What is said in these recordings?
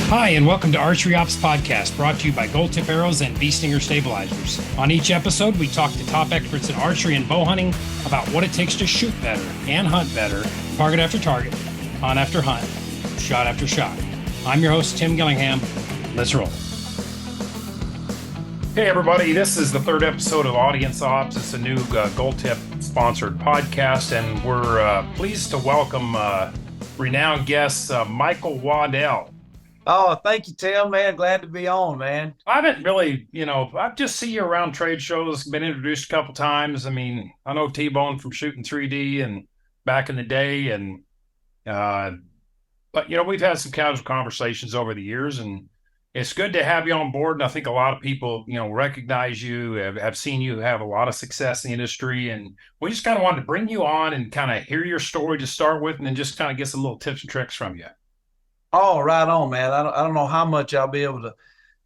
Hi, and welcome to Archery Ops Podcast, brought to you by Gold Tip Arrows and Bee Stinger Stabilizers. On each episode, we talk to top experts in archery and bow hunting about what it takes to shoot better and hunt better, target after target, hunt after hunt, shot after shot. I'm your host, Tim Gillingham. Let's roll. Hey, everybody. This is the third episode of Audience Ops. It's a new Gold Tip sponsored podcast, and we're pleased to welcome renowned guest Michael Waddell. Oh, thank you, Tim, man. Glad to be on, man. I haven't really, I've just seen you around trade shows, been introduced a couple times. I mean, I know T-Bone from shooting 3D and back in the day. But we've had some casual conversations over the years, and it's good to have you on board. And I think a lot of people, recognize you, have seen you have a lot of success in the industry. And we just kind of wanted to bring you on and kind of hear your story to start with, and then just kind of get some little tips and tricks from you. Oh, right on, man. I don't know how much I'll be able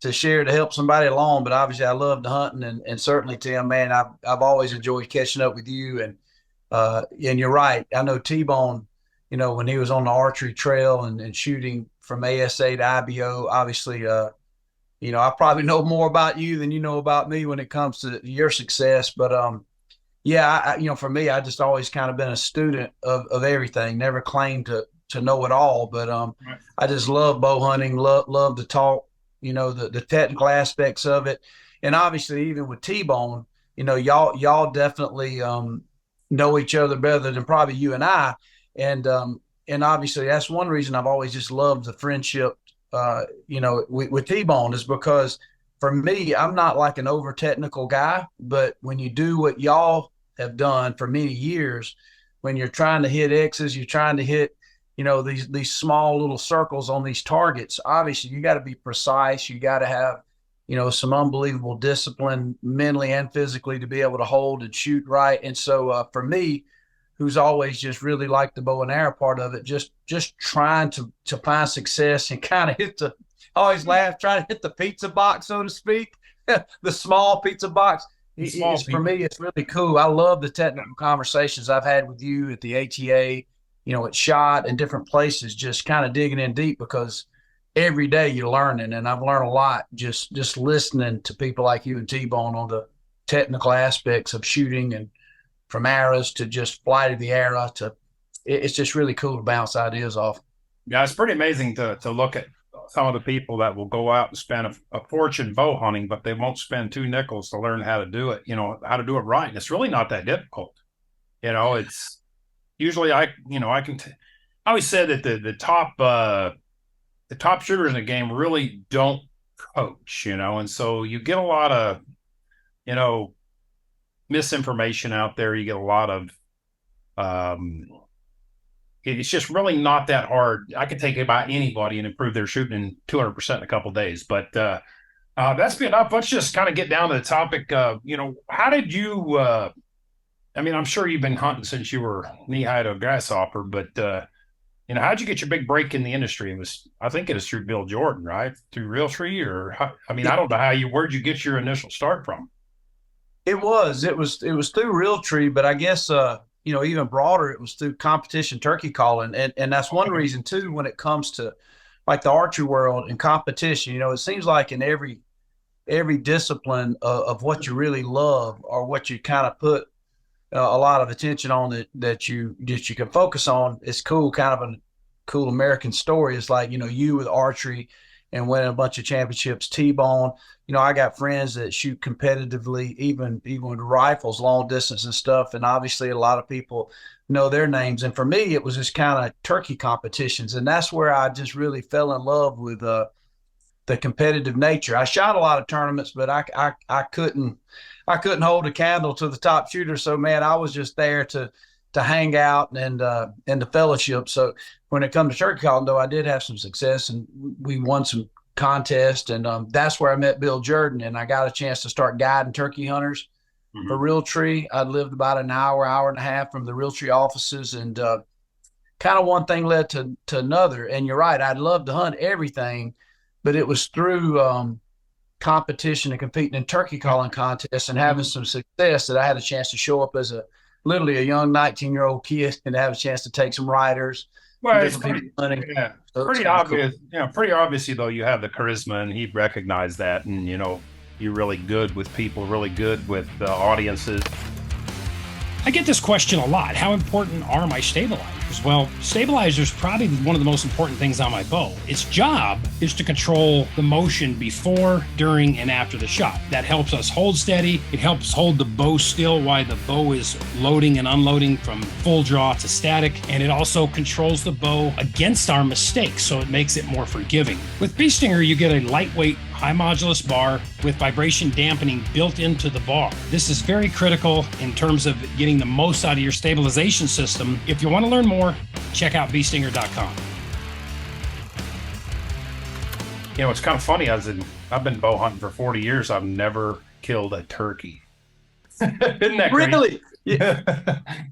to share to help somebody along, but obviously I love the hunting, and certainly, Tim, man, I've always enjoyed catching up with you, and you're right. I know T-Bone, when he was on the archery trail and shooting from ASA to IBO, obviously, I probably know more about you than you know about me when it comes to your success. But for me, I just always kind of been a student of everything. Never claimed to know it all, but Right. I just love bow hunting, love to talk, the technical aspects of it. And obviously even with T-Bone, y'all definitely know each other better than probably you and I. And obviously that's one reason I've always just loved the friendship, with T-Bone, is because for me, I'm not like an over technical guy, but when you do what y'all have done for many years, when you're trying to hit X's, you're trying to hit these small little circles on these targets. Obviously, you got to be precise. You got to have, some unbelievable discipline mentally and physically to be able to hold and shoot right. And so for me, who's always just really liked the bow and arrow part of it, just trying to find success and kind of I always laugh, trying to hit the pizza box, so to speak, the small pizza box. For me, it's really cool. I love the technical conversations I've had with you at the ATA, at SHOT and different places, just kind of digging in deep, because every day you're learning. And I've learned a lot just listening to people like you and T-Bone on the technical aspects of shooting, and from arrows to just flight of the arrow it's just really cool to bounce ideas off. Yeah, it's pretty amazing to look at some of the people that will go out and spend a fortune bow hunting, but they won't spend 2 nickels to learn how to do it, how to do it right. And it's really not that difficult. It's usually I always said that the top shooters in the game really don't coach, and so you get a lot of, misinformation out there. You get a lot of, it's just really not that hard. I could take about anybody and improve their shooting in 200% in a couple of days. But that's been enough. Let's just kind of get down to the topic. How did you, I'm sure you've been hunting since you were knee-high to a grasshopper, but, how'd you get your big break in the industry? I think it was through Bill Jordan, right? Through Realtree, I don't know where'd you get your initial start from? It was through Realtree, but I guess, even broader, it was through competition turkey calling. And that's one reason too, when it comes to like the archery world and competition, it seems like in every discipline of what you really love, or what you kind of put a lot of attention on, that you can focus on. It's cool, kind of a cool American story. It's like, you with archery and winning a bunch of championships, T-Bone, I got friends that shoot competitively, even with rifles, long distance and stuff. And obviously a lot of people know their names. And for me, it was just kind of turkey competitions. And that's where I just really fell in love with the competitive nature. I shot a lot of tournaments, but I couldn't hold a candle to the top shooter. So man, I was just there to hang out and the fellowship. So when it comes to turkey calling, though, I did have some success, and we won some contests, and that's where I met Bill Jordan, and I got a chance to start guiding turkey hunters for Realtree. I lived about an hour and a half from the Realtree offices, and kind of one thing led to another. And you're right, I'd love to hunt everything, but it was through competition and competing in turkey calling contests and having some success that I had a chance to show up as literally a young 19-year-old kid and have a chance to take some riders, Well, it's different pretty, people hunting. yeah, So it's pretty kind of cool. obvious. Pretty obviously though, you have the charisma, and he recognized that, and you're really good with people, really good with audiences. I get this question a lot. How important are my stabilizers? Well, stabilizers probably one of the most important things on my bow. Its job is to control the motion before, during, and after the shot. That helps us hold steady. It helps hold the bow still while the bow is loading and unloading from full draw to static. And it also controls the bow against our mistakes, so it makes it more forgiving. With Bee Stinger, you get a lightweight, high modulus bar with vibration dampening built into the bar. This is very critical in terms of getting the most out of your stabilization system. If you want to learn more, check out beestinger.com. It's kind of funny. I've been bow hunting for 40 years. I've never killed a turkey. Isn't that Really? Yeah.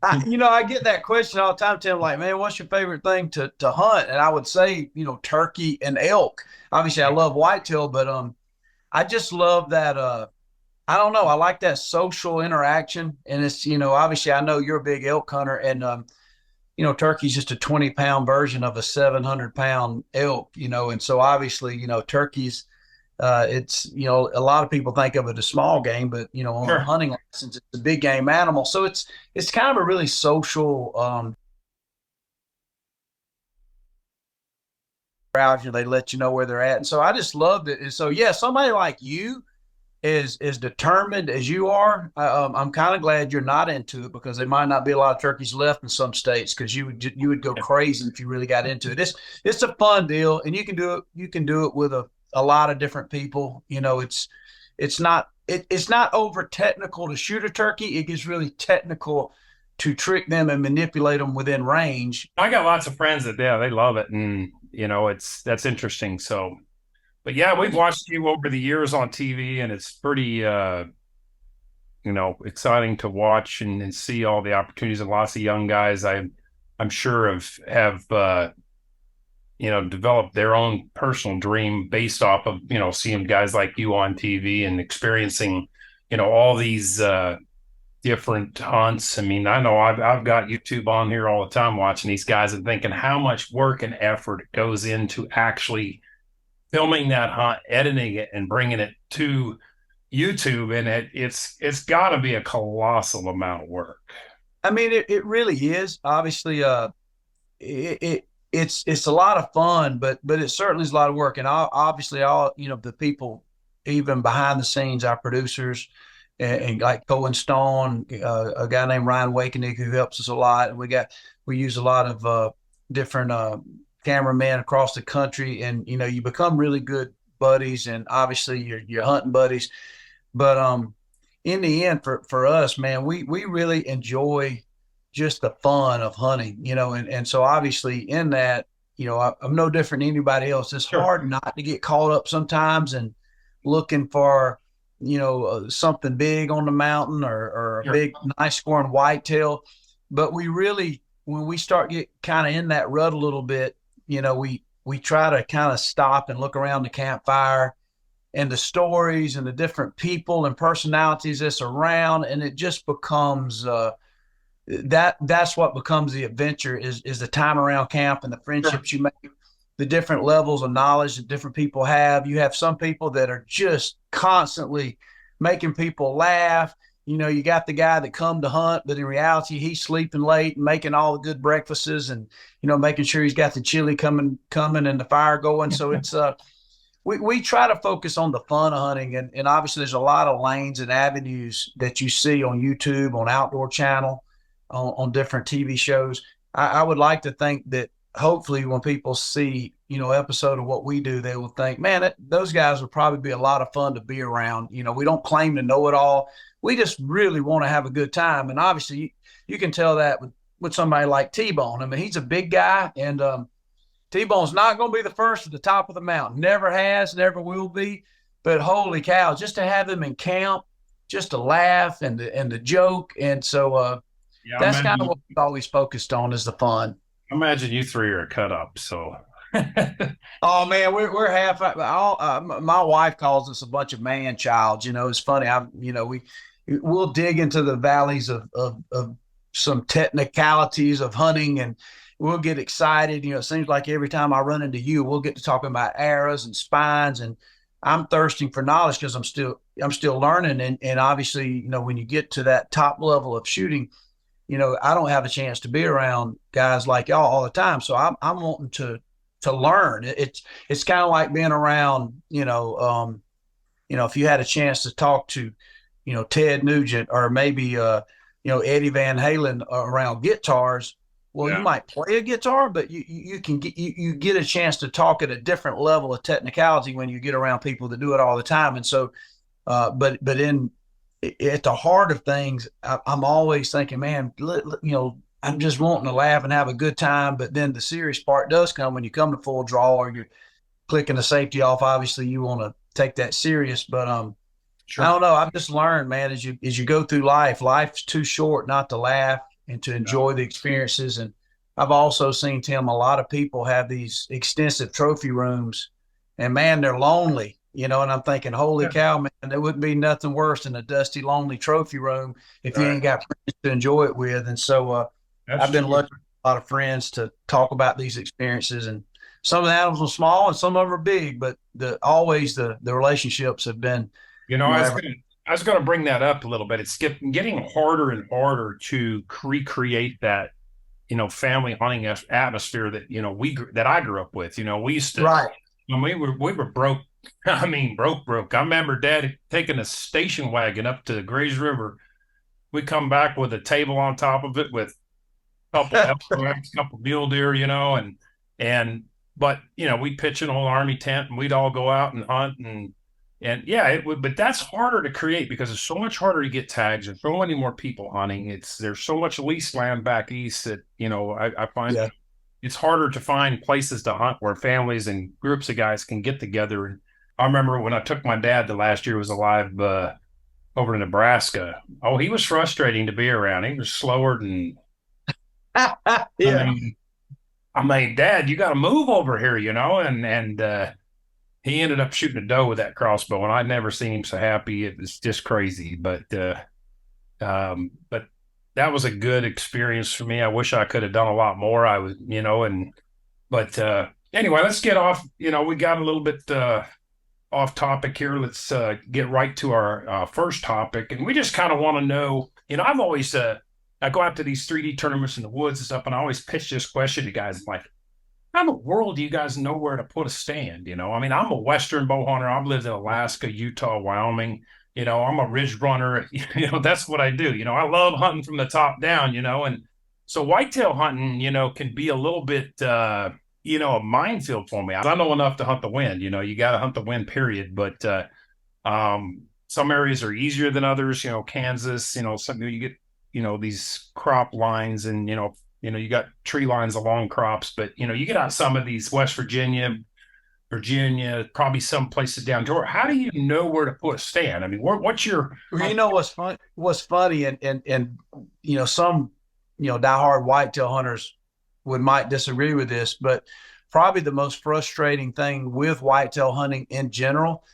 I get that question all the time, Tim, like, man, what's your favorite thing to hunt? And I would say, turkey and elk. Obviously, I love whitetail, but I just love that. I don't know. I like that social interaction, and it's obviously I know you're a big elk hunter, and turkey's just a 20-pound version of a 700-pound elk, and so obviously turkeys. It's a lot of people think of it as small game, but on Sure. a hunting license, it's a big game animal. So it's kind of a really social browser. They let you know where they're at, and so I just loved it. And so yeah, somebody like you is determined as you are. I'm kind of glad you're not into it, because there might not be a lot of turkeys left in some states, because you would go crazy if you really got into it. It's a fun deal, and you can do it with a lot of different people. It's not over technical to shoot a turkey. It gets really technical to trick them and manipulate them within range. I got lots of friends that, yeah, they love it, and that's interesting. So, but yeah, we've watched you over the years on TV, and it's pretty exciting to watch and see all the opportunities, and lots of young guys I'm sure have developed their own personal dream based off of seeing guys like you on TV and experiencing all these different hunts. I mean, I know I've got YouTube on here all the time watching these guys and thinking how much work and effort goes into actually filming that hunt, editing it, and bringing it to YouTube, and it's got to be a colossal amount of work. I mean, it really is. Obviously, it's a lot of fun, but it certainly is a lot of work. And obviously, all the people, even behind the scenes, our producers, and like Cohen Stone, a guy named Ryan Wakenig, who helps us a lot. And we use a lot of different cameramen across the country, and you become really good buddies, and obviously you're hunting buddies. But in the end, for us, man, we really enjoy just the fun of hunting, and so obviously in that, I'm no different than anybody else. It's Sure. hard not to get caught up sometimes and looking for, something big on the mountain, or a Sure. big, nice scoring whitetail. But we really, when we start get kind of in that rut a little bit, we try to kind of stop and look around the campfire and the stories and the different people and personalities that's around, and it just becomes that's what becomes the adventure, is the time around camp and the friendships you make, the different levels of knowledge that different people have. You have some people that are just constantly making people laugh. You got the guy that come to hunt, but in reality, he's sleeping late and making all the good breakfasts, and making sure he's got the chili coming and the fire going. So it's we try to focus on the fun of hunting, and obviously there's a lot of lanes and avenues that you see on YouTube, on Outdoor Channel, on different TV shows. I would like to think that hopefully when people see, episode of what we do, they will think, man, those guys would probably be a lot of fun to be around. We don't claim to know it all. We just really want to have a good time. And obviously you can tell that with somebody like T-Bone. I mean, he's a big guy, and T-Bone's not going to be the first at the top of the mountain. Never has, never will be. But holy cow, just to have him in camp, just to laugh and the joke. And so Yeah, that's kind of what we've always focused on, is the fun. imagine you three are a cut up. So Oh man, we're half. My wife calls us a bunch of man childs. It's funny. We'll dig into the valleys of some technicalities of hunting, we'll get excited. It seems like every time I run into you, we'll get to talking about arrows and spines, and I'm thirsting for knowledge because I'm still learning. And obviously, when you get to that top level of shooting, I don't have a chance to be around guys like y'all all the time. So I'm wanting to learn. It's kind of like being around, if you had a chance to talk to, Ted Nugent or maybe, Eddie Van Halen around guitars. Well, you might play a guitar, but you can get you get a chance to talk at a different level of technicality when you get around people that do it all the time. And so, but at the heart of things, I'm always thinking, man, I'm just wanting to laugh and have a good time. But then the serious part does come when you come to full draw or you're clicking the safety off. Obviously, you want to take that serious. But Sure. I don't know. I've just learned, man, as you go through life, life's too short not to laugh and to enjoy the experiences. And I've also seen, Tim, a lot of people have these extensive trophy rooms, and man, they're lonely. And I'm thinking, holy cow, man, there wouldn't be nothing worse than a dusty, lonely trophy room if you ain't got friends to enjoy it with. And so I've been lucky with a lot of friends to talk about these experiences. And some of the animals are small and some of them are big, but always the relationships have been. I was gonna bring that up a little bit. It's getting harder and harder to recreate that, family hunting atmosphere that I grew up with. We used to, right. When we were broke. I mean, broke. I remember Dad taking a station wagon up to the Grays River. We come back with a table on top of it with a couple elk, couple mule deer, but we'd pitch an old army tent and we'd all go out and hunt and yeah, it would, but that's harder to create because it's so much harder to get tags and so many more people hunting. There's so much leased land back east that, I find it's harder to find places to hunt where families and groups of guys can get together. And I remember when I took my dad the last year he was alive over in Nebraska. Oh, he was frustrating to be around. He was slower than yeah. I mean, Dad, you got to move over here, and he ended up shooting a doe with that crossbow, and I'd never seen him so happy. It was just crazy, but that was a good experience for me. I wish I could have done a lot more. But anyway, let's get off. We got a little bit off topic here. Let's get right to our first topic, and we just kind of want to know. I've always I go out to these 3D tournaments in the woods and stuff, and I always pitch this question to guys like, how in the world do you guys know where to put a stand? I mean, I'm a Western bow hunter. I've lived in Alaska, Utah, Wyoming. I'm a ridge runner. That's what I do. I love hunting from the top down, and so whitetail hunting, can be a little bit, a minefield for me. I know enough to hunt the wind. You got to hunt the wind, period. But some areas are easier than others. Kansas, some you get, these crop lines and, you got tree lines along crops, but you get out some of these West Virginia, probably some places down Georgia. How do you know where to put a stand? I mean, what's your? What's fun? What's funny, and some diehard whitetail hunters might disagree with this, but probably the most frustrating thing with whitetail hunting in general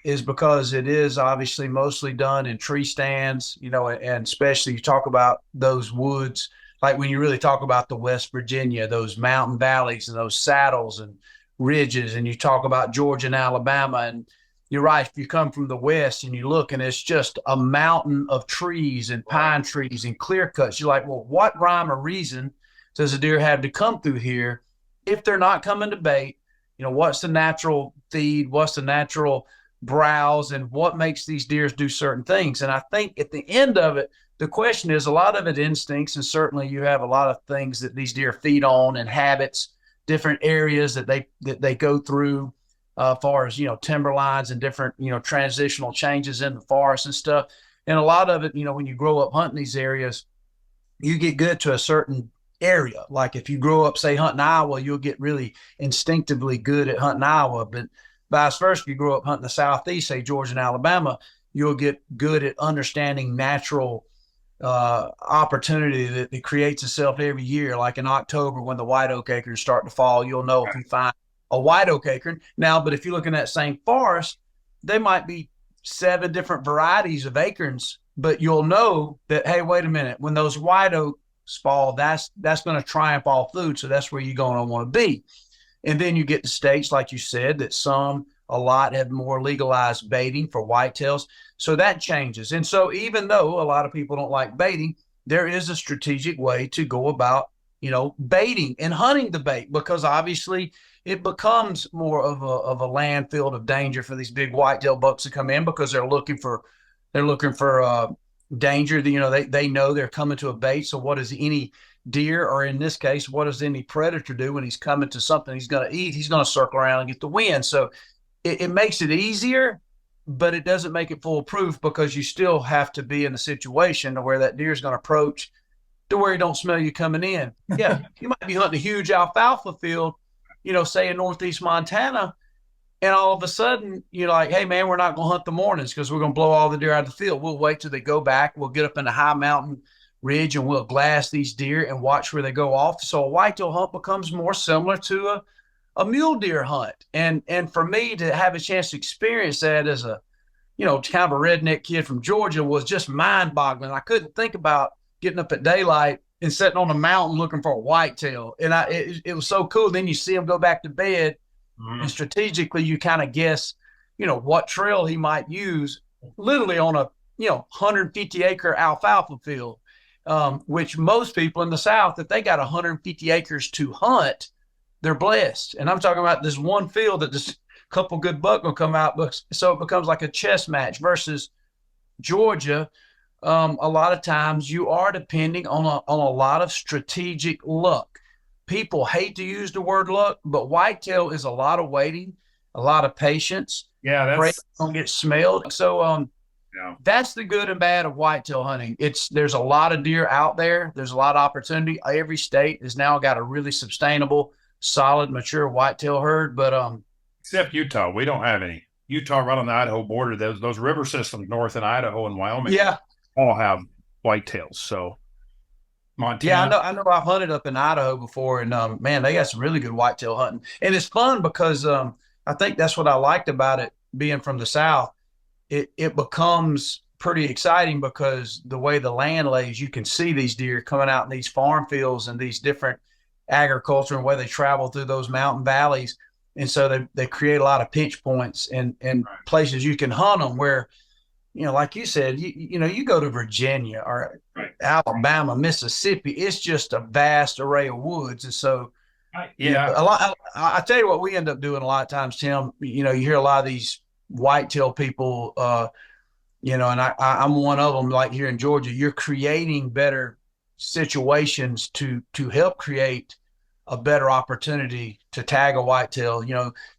is because it is obviously mostly done in tree stands, and especially you talk about those woods. Like when you really talk about the West Virginia, those mountain valleys and those saddles and ridges, and you talk about Georgia and Alabama, and you're right, if you come from the West and you look and it's just a mountain of trees and pine trees and clear cuts, you're like, well, what rhyme or reason does a deer have to come through here if they're not coming to bait? What's the natural feed? What's the natural browse? And what makes these deers do certain things? And I think at the end of it, the question is a lot of it instincts, and certainly you have a lot of things that these deer feed on and habits, different areas that they go through, as far as timber lines and different transitional changes in the forest and stuff. And a lot of it, when you grow up hunting these areas, you get good to a certain area. Like if you grow up, say, hunting Iowa, you'll get really instinctively good at hunting Iowa. But vice versa, if you grow up hunting the Southeast, say Georgia and Alabama, you'll get good at understanding natural opportunity that creates itself every year. Like in October, when the white oak acorns start to fall, you'll know if you find a white oak acorn. Now, but if you look in that same forest, they might be 7 different varieties of acorns, but you'll know that, hey, wait a minute, when those white oaks fall, that's going to triumph all food. So that's where you're going to want to be. And then you get to states, like you said, that a lot have more legalized baiting for whitetails. So that changes. And so even though a lot of people don't like baiting, there is a strategic way to go about, baiting and hunting the bait, because obviously it becomes more of a landfill of danger for these big whitetail bucks to come in, because they're looking for danger. They know they're coming to a bait. So what does any deer, or in this case, what does any predator do when he's coming to something he's going to eat? He's going to circle around and get the wind. So it makes it easier, but it doesn't make it foolproof, because you still have to be in a situation where that deer is going to approach to where he don't smell you coming in. Yeah, you might be hunting a huge alfalfa field, say in northeast Montana, and all of a sudden you're like, hey man, we're not going to hunt the mornings because we're going to blow all the deer out of the field. We'll wait till they go back. We'll get up in the high mountain ridge and we'll glass these deer and watch where they go off. So a whitetail hunt becomes more similar to a mule deer hunt. And for me to have a chance to experience that as a, kind of a redneck kid from Georgia was just mind boggling. I couldn't think about getting up at daylight and sitting on a mountain looking for a whitetail. And it was so cool. Then you see him go back to bed, and strategically you kind of guess, what trail he might use, literally on a, 150 acre alfalfa field, which most people in the South, if they got 150 acres to hunt, they're blessed. And I'm talking about this one field that just a couple good buck will come out. So it becomes like a chess match versus Georgia. A lot of times you are depending on a lot of strategic luck. People hate to use the word luck, but whitetail is a lot of waiting, a lot of patience. Yeah, that's don't get smelled. So that's the good and bad of whitetail hunting. There's a lot of deer out there. There's a lot of opportunity. Every state has now got a really sustainable, solid, mature whitetail herd. But except Utah, we don't have any. Utah, right on the Idaho border, those river systems north in Idaho and Wyoming, all have whitetails. So Montana, I know. I've hunted up in Idaho before, and man, they got some really good whitetail hunting, and it's fun because I think that's what I liked about it. Being from the South, it becomes pretty exciting because the way the land lays, you can see these deer coming out in these farm fields and these different agriculture and where they travel through those mountain valleys, and so they create a lot of pinch points and places you can hunt them where. Like you said, you go to Virginia or Alabama, Mississippi, it's just a vast array of woods. And so, a lot, I tell you what, we end up doing a lot of times, Tim, you hear a lot of these whitetail people, and I'm one of them, like here in Georgia, you're creating better situations to help create a better opportunity to tag a whitetail.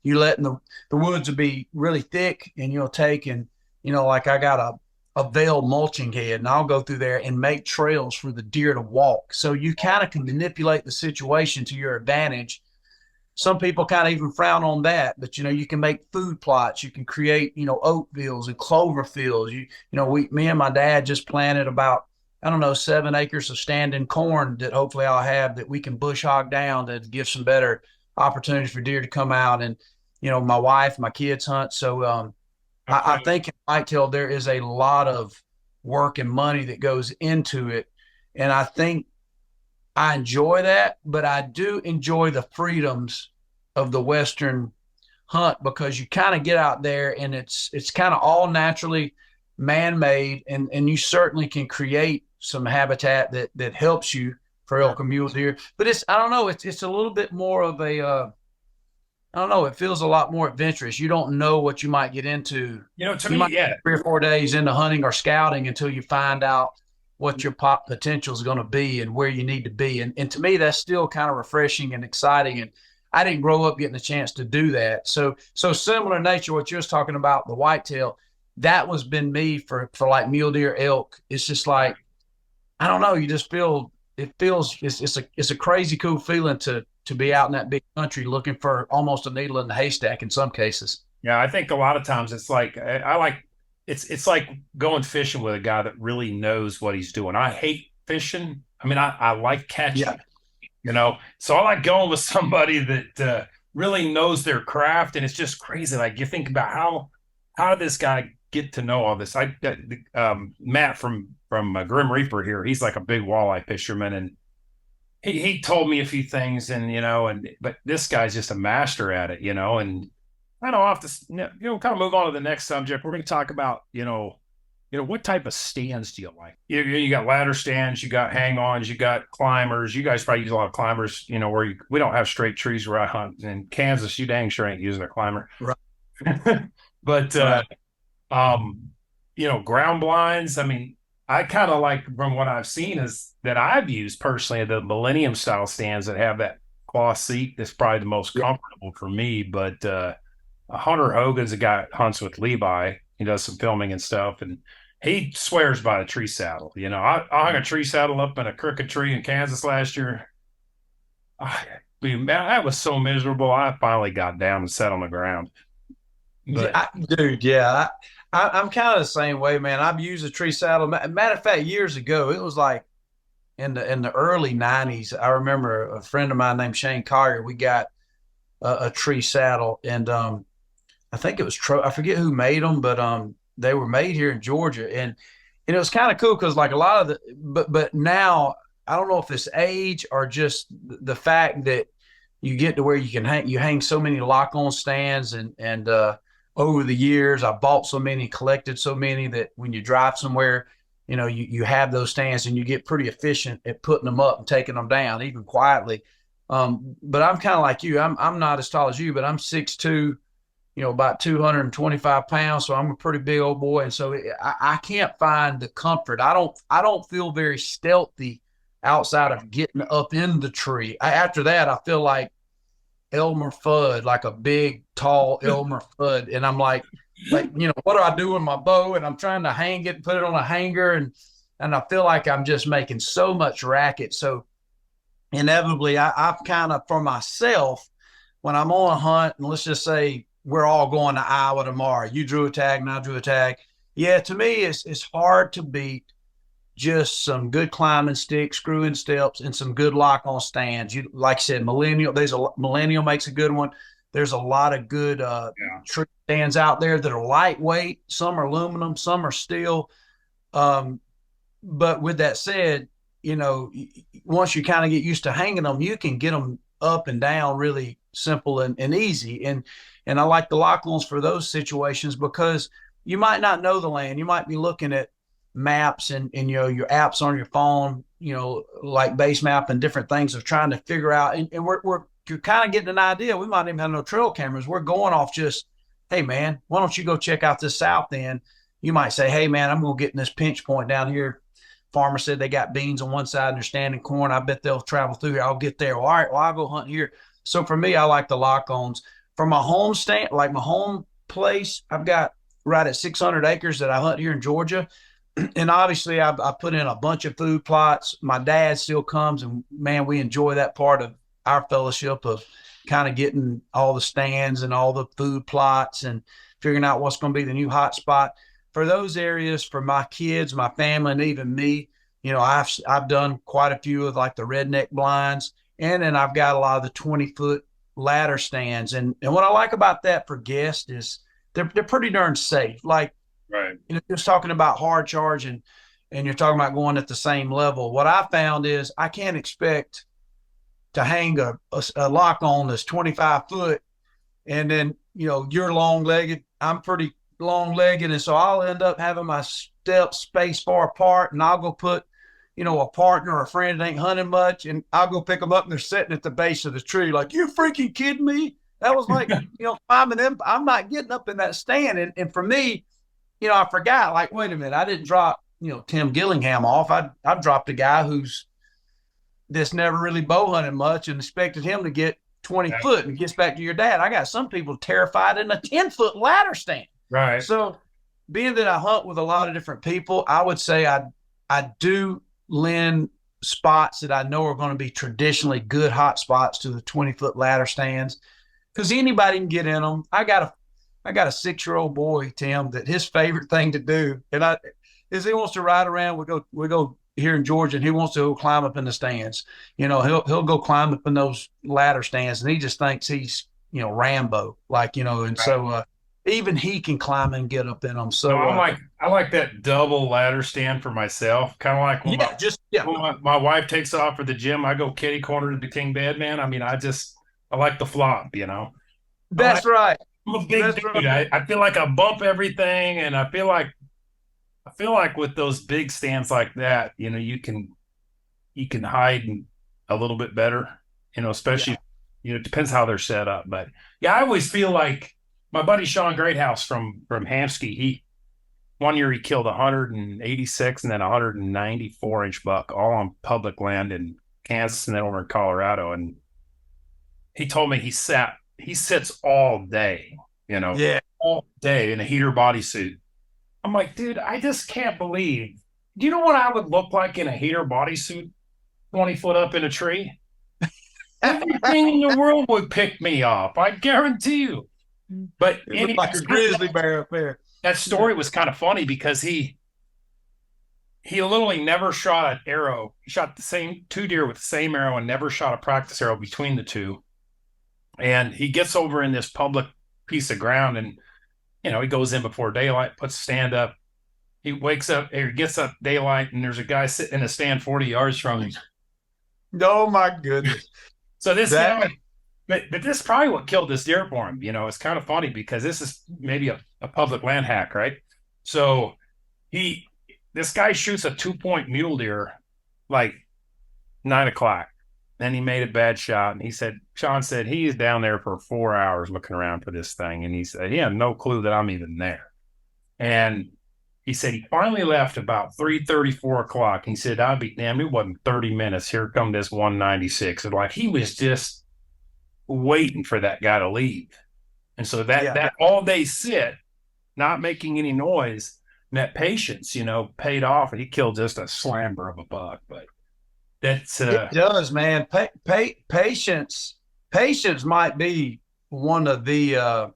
You letting the woods will be really thick, and you'll take and, like I got a veiled mulching head, and I'll go through there and make trails for the deer to walk. So you kind of can manipulate the situation to your advantage. Some people kind of even frown on that, but you can make food plots. You can create, oat fields and clover fields. Me and my dad just planted about, 7 acres of standing corn that hopefully I'll have that we can bush hog down to give some better opportunities for deer to come out. And, my wife, my kids hunt. So, I think in whitetail there is a lot of work and money that goes into it, and I think I enjoy that, but I do enjoy the freedoms of the Western hunt because you kind of get out there and it's kind of all naturally man-made, and you certainly can create some habitat that helps you for elk and mule deer. But it's a little bit more of a it feels a lot more adventurous. You don't know what you might get into. To me, 3 or 4 days into hunting or scouting until you find out what your potential is going to be and where you need to be. And to me, that's still kind of refreshing and exciting. And I didn't grow up getting a chance to do that. So similar in nature, what you was talking about, the whitetail, that was been me for like mule deer, elk. It's just like, I don't know. You just feel, it's a crazy cool feeling to be out in that big country looking for almost a needle in the haystack in some cases. Yeah, I think a lot of times it's like it's like going fishing with a guy that really knows what he's doing. I hate fishing. I mean, I like catching, so I like going with somebody that really knows their craft. And it's just crazy. Like you think about how did this guy get to know all this? Matt from Grim Reaper here, he's like a big walleye fisherman, and he told me a few things, and but this guy's just a master at it, and I don't have to, kind of move on to the next subject. We're going to talk about, what type of stands do you like? You got ladder stands, you got hang-ons, you got climbers. You guys probably use a lot of climbers, we don't have straight trees where I hunt. In Kansas, you dang sure ain't using a climber. Right. But, Right. ground blinds. I mean, I kind of like, from what I've seen, is that I've used personally the Millennium style stands that have that cloth seat. That's probably the most Yeah. comfortable for me. But Hunter Hogan's a guy that hunts with Levi. He does some filming and stuff, and he swears by the tree saddle. I hung a tree saddle up in a crooked tree in Kansas last year. I mean, man, that was so miserable. I finally got down and sat on the ground. But Dude, yeah, I'm kind of the same way, man. I've used a tree saddle. Matter of fact, years ago, it was like in the early '90s. I remember a friend of mine named Shane Collier. We got a tree saddle, and I think it was I forget who made them, but they were made here in Georgia, and it was kind of cool because like a lot of but now I don't know if it's age or just the fact that you get to where you hang so many lock on stands, and over the years I bought so many, collected so many, that when you drive somewhere, you have those stands and you get pretty efficient at putting them up and taking them down even quietly. But I'm kind of like you. I'm not as tall as you, but I'm 6'2", about 225 pounds. So I'm a pretty big old boy. And so I can't find the comfort. I don't feel very stealthy outside of getting up in the tree. After that, I feel like Elmer Fudd, like a big, tall Elmer Fudd. And I'm like, what do I do with my bow? And I'm trying to hang it, put it on a hanger. And I feel like I'm just making so much racket. So inevitably, I've kind of, for myself, when I'm on a hunt, and let's just say we're all going to Iowa tomorrow, you drew a tag and I drew a tag. Yeah, to me, it's hard to beat just some good climbing sticks, screw-in steps, and some good lock-on stands. You, like I said, Millennial makes a good one. There's a lot of good tree stands out there that are lightweight. Some are aluminum, some are steel. But with that said, once you kind of get used to hanging them, you can get them up and down really simple and easy. And I like the lock-ons for those situations because you might not know the land. You might be looking at maps and your apps on your phone, like base map and different things of trying to figure out. And you're kind of getting an idea. We might even have no trail cameras. We're going off just, hey man, why don't you go check out this south end? You might say, hey man, I'm going to get in this pinch point down here. Farmer said they got beans on one side and they're standing corn. I bet they'll travel through here. I'll get there. All right, well, I'll go hunt here. So for me, I like the lock-ons. For my home stand, like my home place, I've got right at 600 acres that I hunt here in Georgia. And obviously I put in a bunch of food plots. My dad still comes, and man, we enjoy that part of our fellowship of kind of getting all the stands and all the food plots and figuring out what's going to be the new hot spot for those areas. For my kids, my family, and even me, I've done quite a few of like the redneck blinds, and then I've got a lot of the 20-foot ladder stands. And what I like about that for guests is they're pretty darn safe. Like, right, just talking about hard charge and you're talking about going at the same level. What I found is I can't expect to hang a lock on that's 25 foot, and then you're long legged. I'm pretty long legged, and so I'll end up having my steps spaced far apart, and I'll go put a partner or a friend that ain't hunting much, and I'll go pick them up, and they're sitting at the base of the tree. Like, you freaking kidding me? That was like climbing them. I'm not getting up in that stand, and for me, I forgot, like, wait a minute, I didn't drop, Tim Gillingham off. I've dropped a guy that's never really bow hunted much and expected him to get 20 foot and gets back to your dad. I got some people terrified in a 10-foot ladder stand. Right. So being that I hunt with a lot of different people, I would say I do lend spots that I know are going to be traditionally good hot spots to the 20-foot ladder stands, because anybody can get in them. I got a 6-year-old boy, Tim, that his favorite thing to do is he wants to ride around. We go here in Georgia, and he wants to go climb up in the stands. He'll go climb up in those ladder stands, and he just thinks he's Rambo, like, and right. So even he can climb and get up in them. So I like that double ladder stand for myself, kind of like Yeah, when my wife takes off for the gym, I go kitty corner to the king bed, man. I mean, I like the flop, you know. I like that's right. I'm a big That's right. dude. I feel like I bump everything, and I feel like with those big stands like that, you know, you can hide a little bit better, you know, especially, Yeah. you know, it depends how they're set up. But yeah, I always feel like my buddy Sean Greathouse from Hampshire, he one year he killed 186 and then 194-inch buck all on public land in Kansas and then over in Colorado. And he told me he sits all day, you know, Yeah. all day in a heater bodysuit. I'm like, dude, I just can't believe. Do you know what I would look like in a heater bodysuit 20 foot up in a tree? Everything in the world would pick me off. I guarantee you. But It looked like a grizzly bear up there. that story was kind of funny because he literally never shot an arrow. He shot the same two deer with the same arrow and never shot a practice arrow between the two. And he gets over in this public piece of ground and, you know, he goes in before daylight, puts a stand up. He wakes up, or gets up daylight, and there's a guy sitting in a stand 40 yards from him. Oh my goodness. So this, That, you know, but this is probably what killed this deer for him. You know, it's kind of funny because this is maybe a public land hack, right? So this guy shoots a 2-point mule deer like 9 o'clock. Then he made a bad shot, and Sean said he's down there for 4 hours looking around for this thing, and he said he had no clue that I'm even there. And he said he finally left about 3:30, 4 o'clock. He said, I'd be damned, it wasn't 30 minutes. Here come this 196. And like he was just waiting for that guy to leave. And so that all day sit, not making any noise, and that patience, you know, paid off. And he killed just a slammer of a buck. But that's it does, man. Patience might be one of the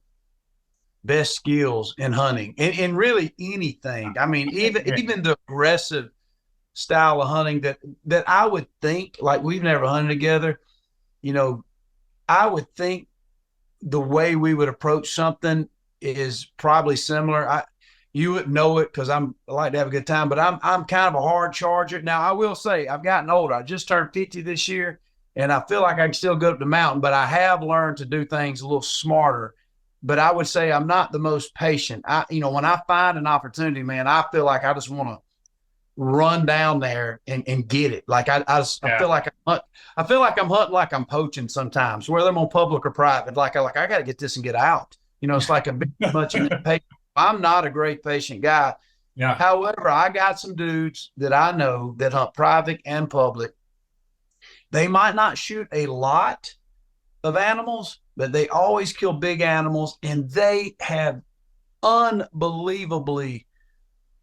best skills in hunting and really anything. I mean, even the aggressive style of hunting that I would think, like, we've never hunted together, you know, I would think the way we would approach something is probably similar. You wouldn't know it because I like to have a good time, but I'm kind of a hard charger. Now, I will say I've gotten older. I just turned 50 this year, and I feel like I can still go up the mountain, but I have learned to do things a little smarter. But I would say I'm not the most patient. When I find an opportunity, man, I feel like I just want to run down there and get it. Like I feel like I feel like I'm hunting like I'm poaching sometimes, whether I'm on public or private. Like I got to get this and get out. You know, it's like a big much impatient. I'm not a great patient guy. yeah. However, I got some dudes that I know that hunt private and public. They might not shoot a lot of animals, but they always kill big animals, and they have unbelievably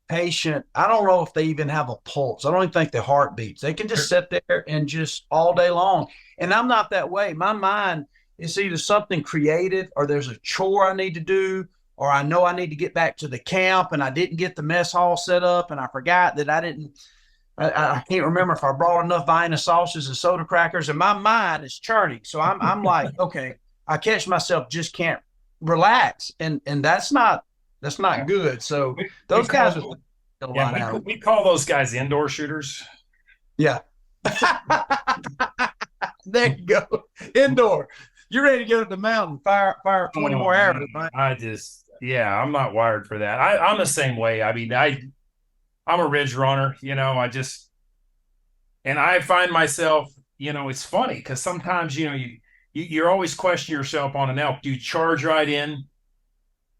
patient. I don't know if they even have a pulse. I don't even think their heart beats. They can just sit there and just all day long. And I'm not that way. My mind is either something creative or there's a chore I need to do, or I know I need to get back to the camp and I didn't get the mess hall set up and I forgot that I can't remember if I brought enough Vienna sausages and soda crackers, and my mind is churning. So I'm like, okay, I catch myself, just can't relax. And that's not good. So those guys are a lot out. We call those guys indoor shooters. Yeah. There you go. Indoor. You're ready to go to the mountain, fire 20 more arrows, right? I'm not wired for that. I'm the same way. I mean, I'm a ridge runner, you know, and I find myself, you know, it's funny because sometimes, you know, you're always questioning yourself on an elk. Do you charge right in?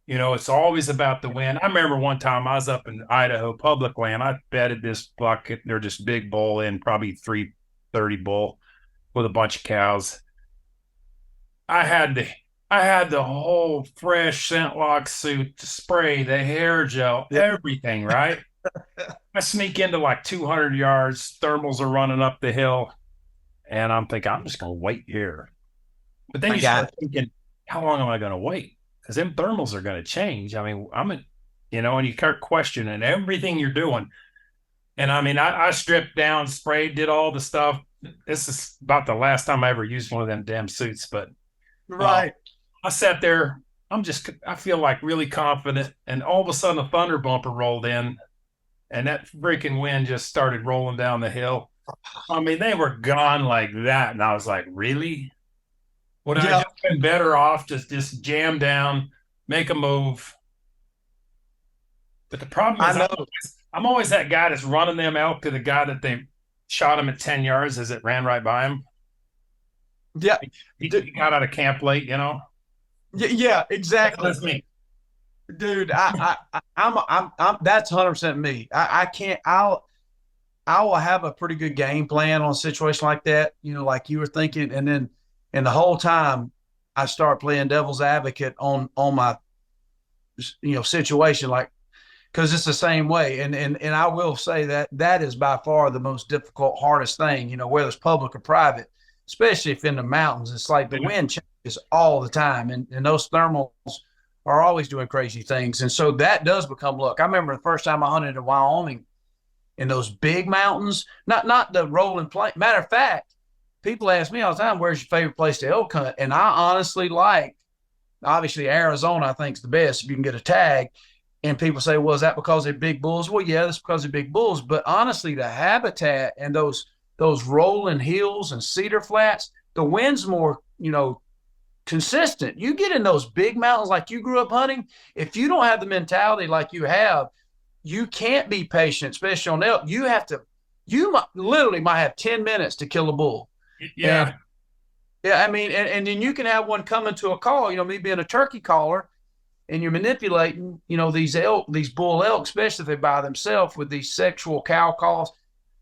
You know, it's always about the wind. I remember one time I was up in Idaho, public land. I bedded this buck. They're just big bull in, probably 330 bull with a bunch of cows. I had the whole fresh scent lock suit, to spray, the hair gel, everything, right? I sneak into like 200 yards. Thermals are running up the hill. And I'm thinking, I'm just going to wait here. But then you start thinking, how long am I going to wait? Because them thermals are going to change. I mean, and you start questioning everything you're doing. And I mean, I stripped down, sprayed, did all the stuff. This is about the last time I ever used one of them damn suits. But right. I sat there. I feel like really confident. And all of a sudden a thunder bumper rolled in. and that freaking wind just started rolling down the hill. I mean, they were gone like that. And I was like, really? Would I Yeah, just been better off just jam down, make a move? But the problem I is, know. I'm always that guy that's running them elk to the guy that they shot him at 10 yards as it ran right by him. Yeah, He got out of camp late, you know? yeah, exactly. That's me. Dude, I'm that's 100% me. I can't. I will have a pretty good game plan on a situation like that, like you were thinking, and the whole time I start playing devil's advocate on my situation, like, because it's the same way, and I will say that that is by far the most difficult, hardest thing, whether it's public or private, especially if in the mountains. It's like the wind changes all the time, and those thermals are always doing crazy things, and so that does become luck. I remember the first time I hunted in Wyoming in those big mountains, not the rolling plain. Matter of fact, people ask me all the time, "Where's your favorite place to elk hunt?" And I honestly like, obviously, Arizona. I think is the best if you can get a tag. And people say, "Well, is that because they're big bulls?" Well, yeah, that's because they're big bulls. But honestly, the habitat and those rolling hills and cedar flats, the wind's more consistent. You get in those big mountains like you grew up hunting. If you don't have the mentality like you have, you can't be patient, especially on elk. Literally might have 10 minutes to kill a bull. Yeah. And yeah, I mean, and then you can have one coming to a call, me being a turkey caller, and you're manipulating, these bull elk, especially if they're by themselves with these sexual cow calls.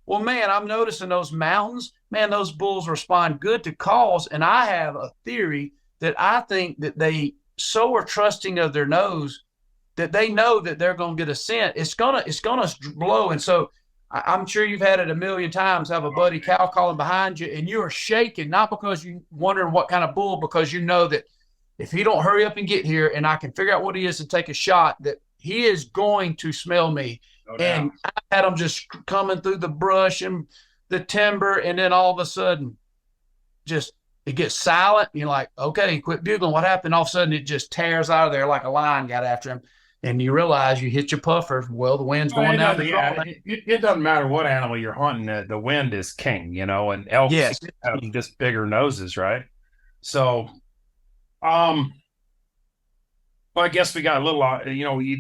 Well, man, I'm noticing those mountains, man, those bulls respond good to calls. And I have a theory that I think that they so are trusting of their nose that they know that they're going to get a scent. It's gonna blow. And so I'm sure you've had it a million times. Have a buddy cow calling behind you, and you are shaking, not because you're wondering what kind of bull, because you know that if he don't hurry up and get here, and I can figure out what he is and take a shot, that he is going to smell me. No And doubt. I had him just coming through the brush and the timber, and then all of a sudden, just it gets silent. You're like, okay, quit bugling. What happened? All of a sudden, it just tears out of there like a lion got after him. And you realize you hit your puffer. Well, the wind's Well, going down the yeah, it doesn't matter what animal you're hunting. The wind is king, and elks Yes. have just bigger noses, right? So, um, well, I guess we got a little,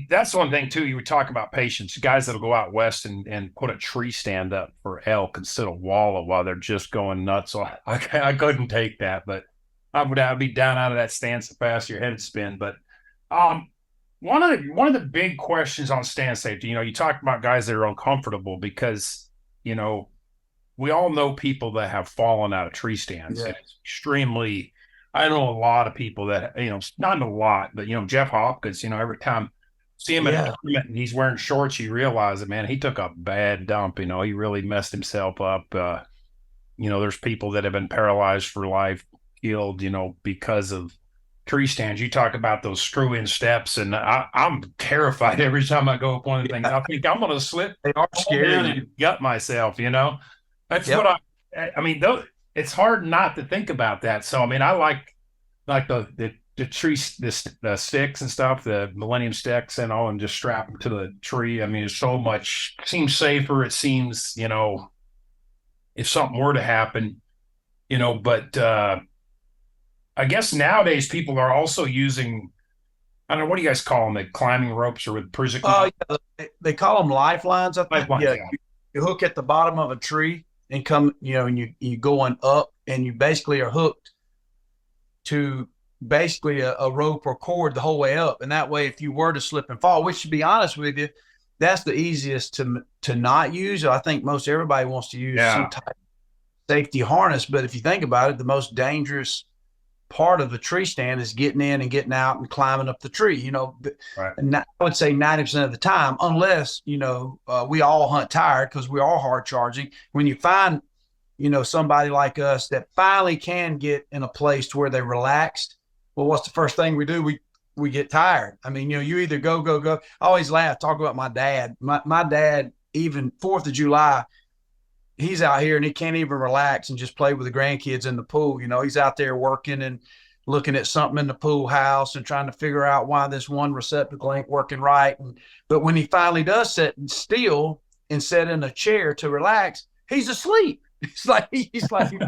that's one thing too. You were talking about patience. Guys that'll go out west and put a tree stand up for elk instead of wallow while they're just going nuts. So I couldn't take that, but I'd be down out of that stance so fast your head would spin. But one of the big questions on stand safety, you talk about guys that are uncomfortable because we all know people that have fallen out of tree stands. Yeah. And it's extremely. I know a lot of people that not a lot, but Jeff Hopkins. Every time I see him at a tournament and he's wearing shorts, you realize that, man, he took a bad dump. He really messed himself up. There's people that have been paralyzed for life, killed, because of tree stands. You talk about those screw-in steps, and I'm terrified every time I go up one of the things. I think I'm going to slip. They are scary. And gut myself. That's Yep. what I mean. It's hard not to think about that. So I mean, I like the tree, the sticks and stuff, the Millennium sticks and all, and just strap them to the tree. I mean, it's so much seems safer. It seems if something were to happen, but I guess nowadays people are also using, I don't know, what do you guys call them? The climbing ropes or with prison? Oh, yeah, they call them lifelines. I think. Lifelines, Yeah, yeah. you hook at the bottom of a tree and come, and you going up, and you basically are hooked to basically a rope or cord the whole way up. And that way, if you were to slip and fall, which to be honest with you, that's the easiest to not use. I think most everybody wants to use some type of safety harness. But if you think about it, the most dangerous part of a tree stand is getting in and getting out and climbing up the tree, Right. And I would say 90% of the time, unless, we all hunt tired because we are hard charging. When you find, somebody like us that finally can get in a place to where they're relaxed, well, what's the first thing we do? We get tired. I mean, you either go. I always laugh, talk about my dad. My dad, even 4th of July, he's out here and he can't even relax and just play with the grandkids in the pool. He's out there working and looking at something in the pool house and trying to figure out why this one receptacle ain't working right. But when he finally does sit still and sat in a chair to relax, he's asleep. It's like he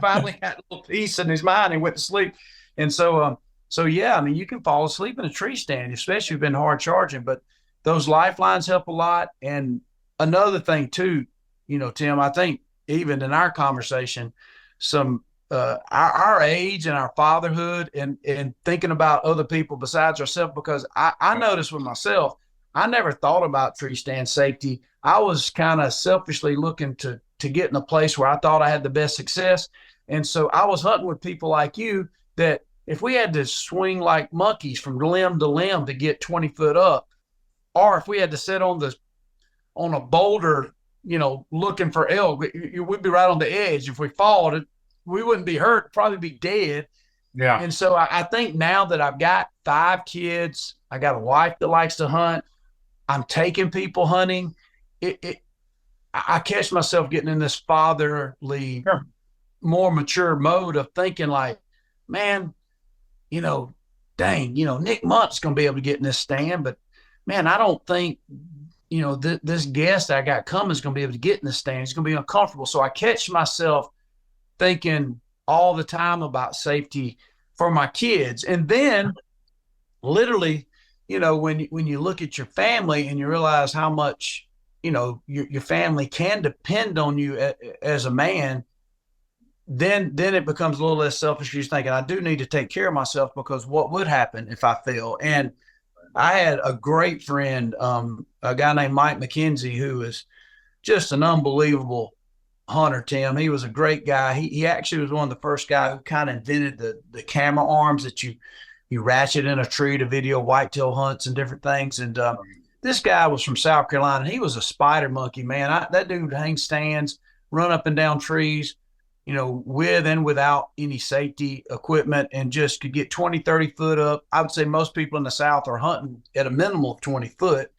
finally had a little peace in his mind and went to sleep. And so yeah, I mean, you can fall asleep in a tree stand, especially if you've been hard charging, but those lifelines help a lot. And another thing too, Tim, I think even in our conversation, some our age and our fatherhood and thinking about other people besides ourselves, because I noticed with myself, I never thought about tree stand safety. I was kind of selfishly looking to get in a place where I thought I had the best success. And so I was hunting with people like you that if we had to swing like monkeys from limb to limb to get 20 foot up, or if we had to sit on a boulder, looking for elk, we'd be right on the edge. If we fall, we wouldn't be hurt, probably be dead. Yeah. And so I think now that I've got 5 kids, I got a wife that likes to hunt, I'm taking people hunting, I catch myself getting in this fatherly, Sure. more mature mode of thinking like, man, dang, Nick Munt's going to be able to get in this stand, but man, I don't think, this guest I got coming is going to be able to get in this stand. He's going to be uncomfortable. So I catch myself thinking all the time about safety for my kids. And then literally, when you look at your family and you realize how much, your family can depend on you as a man, then it becomes a little less selfish. You're thinking, I do need to take care of myself, because what would happen if I fail? And I had a great friend, a guy named Mike McKenzie, who is just an unbelievable hunter, Tim. He was a great guy. He actually was one of the first guys who kind of invented the camera arms that you ratchet in a tree to video whitetail hunts and different things. And this guy was from South Carolina. He was a spider monkey, man. That dude hangs stands, run up and down trees, with and without any safety equipment, and just could get 20, 30 foot up. I would say most people in the South are hunting at a minimum of 20 foot.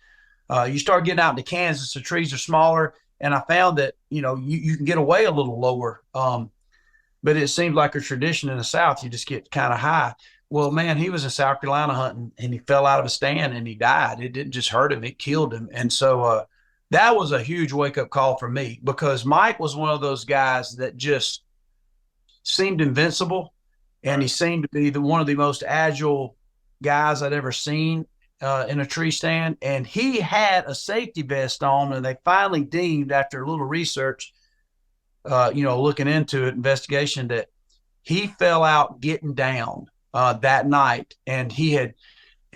You start getting out into Kansas, the trees are smaller. And I found that, you can get away a little lower. But it seems like a tradition in the South, you just get kind of high. Well, man, he was in South Carolina hunting, and he fell out of a stand and he died. It didn't just hurt him, it killed him. And so that was a huge wake-up call for me, because Mike was one of those guys that just seemed invincible, and he seemed to be one of the most agile guys I'd ever seen in a tree stand. And he had a safety vest on, and they finally deemed, after a little research, looking into it, investigation, that he fell out getting down that night. And he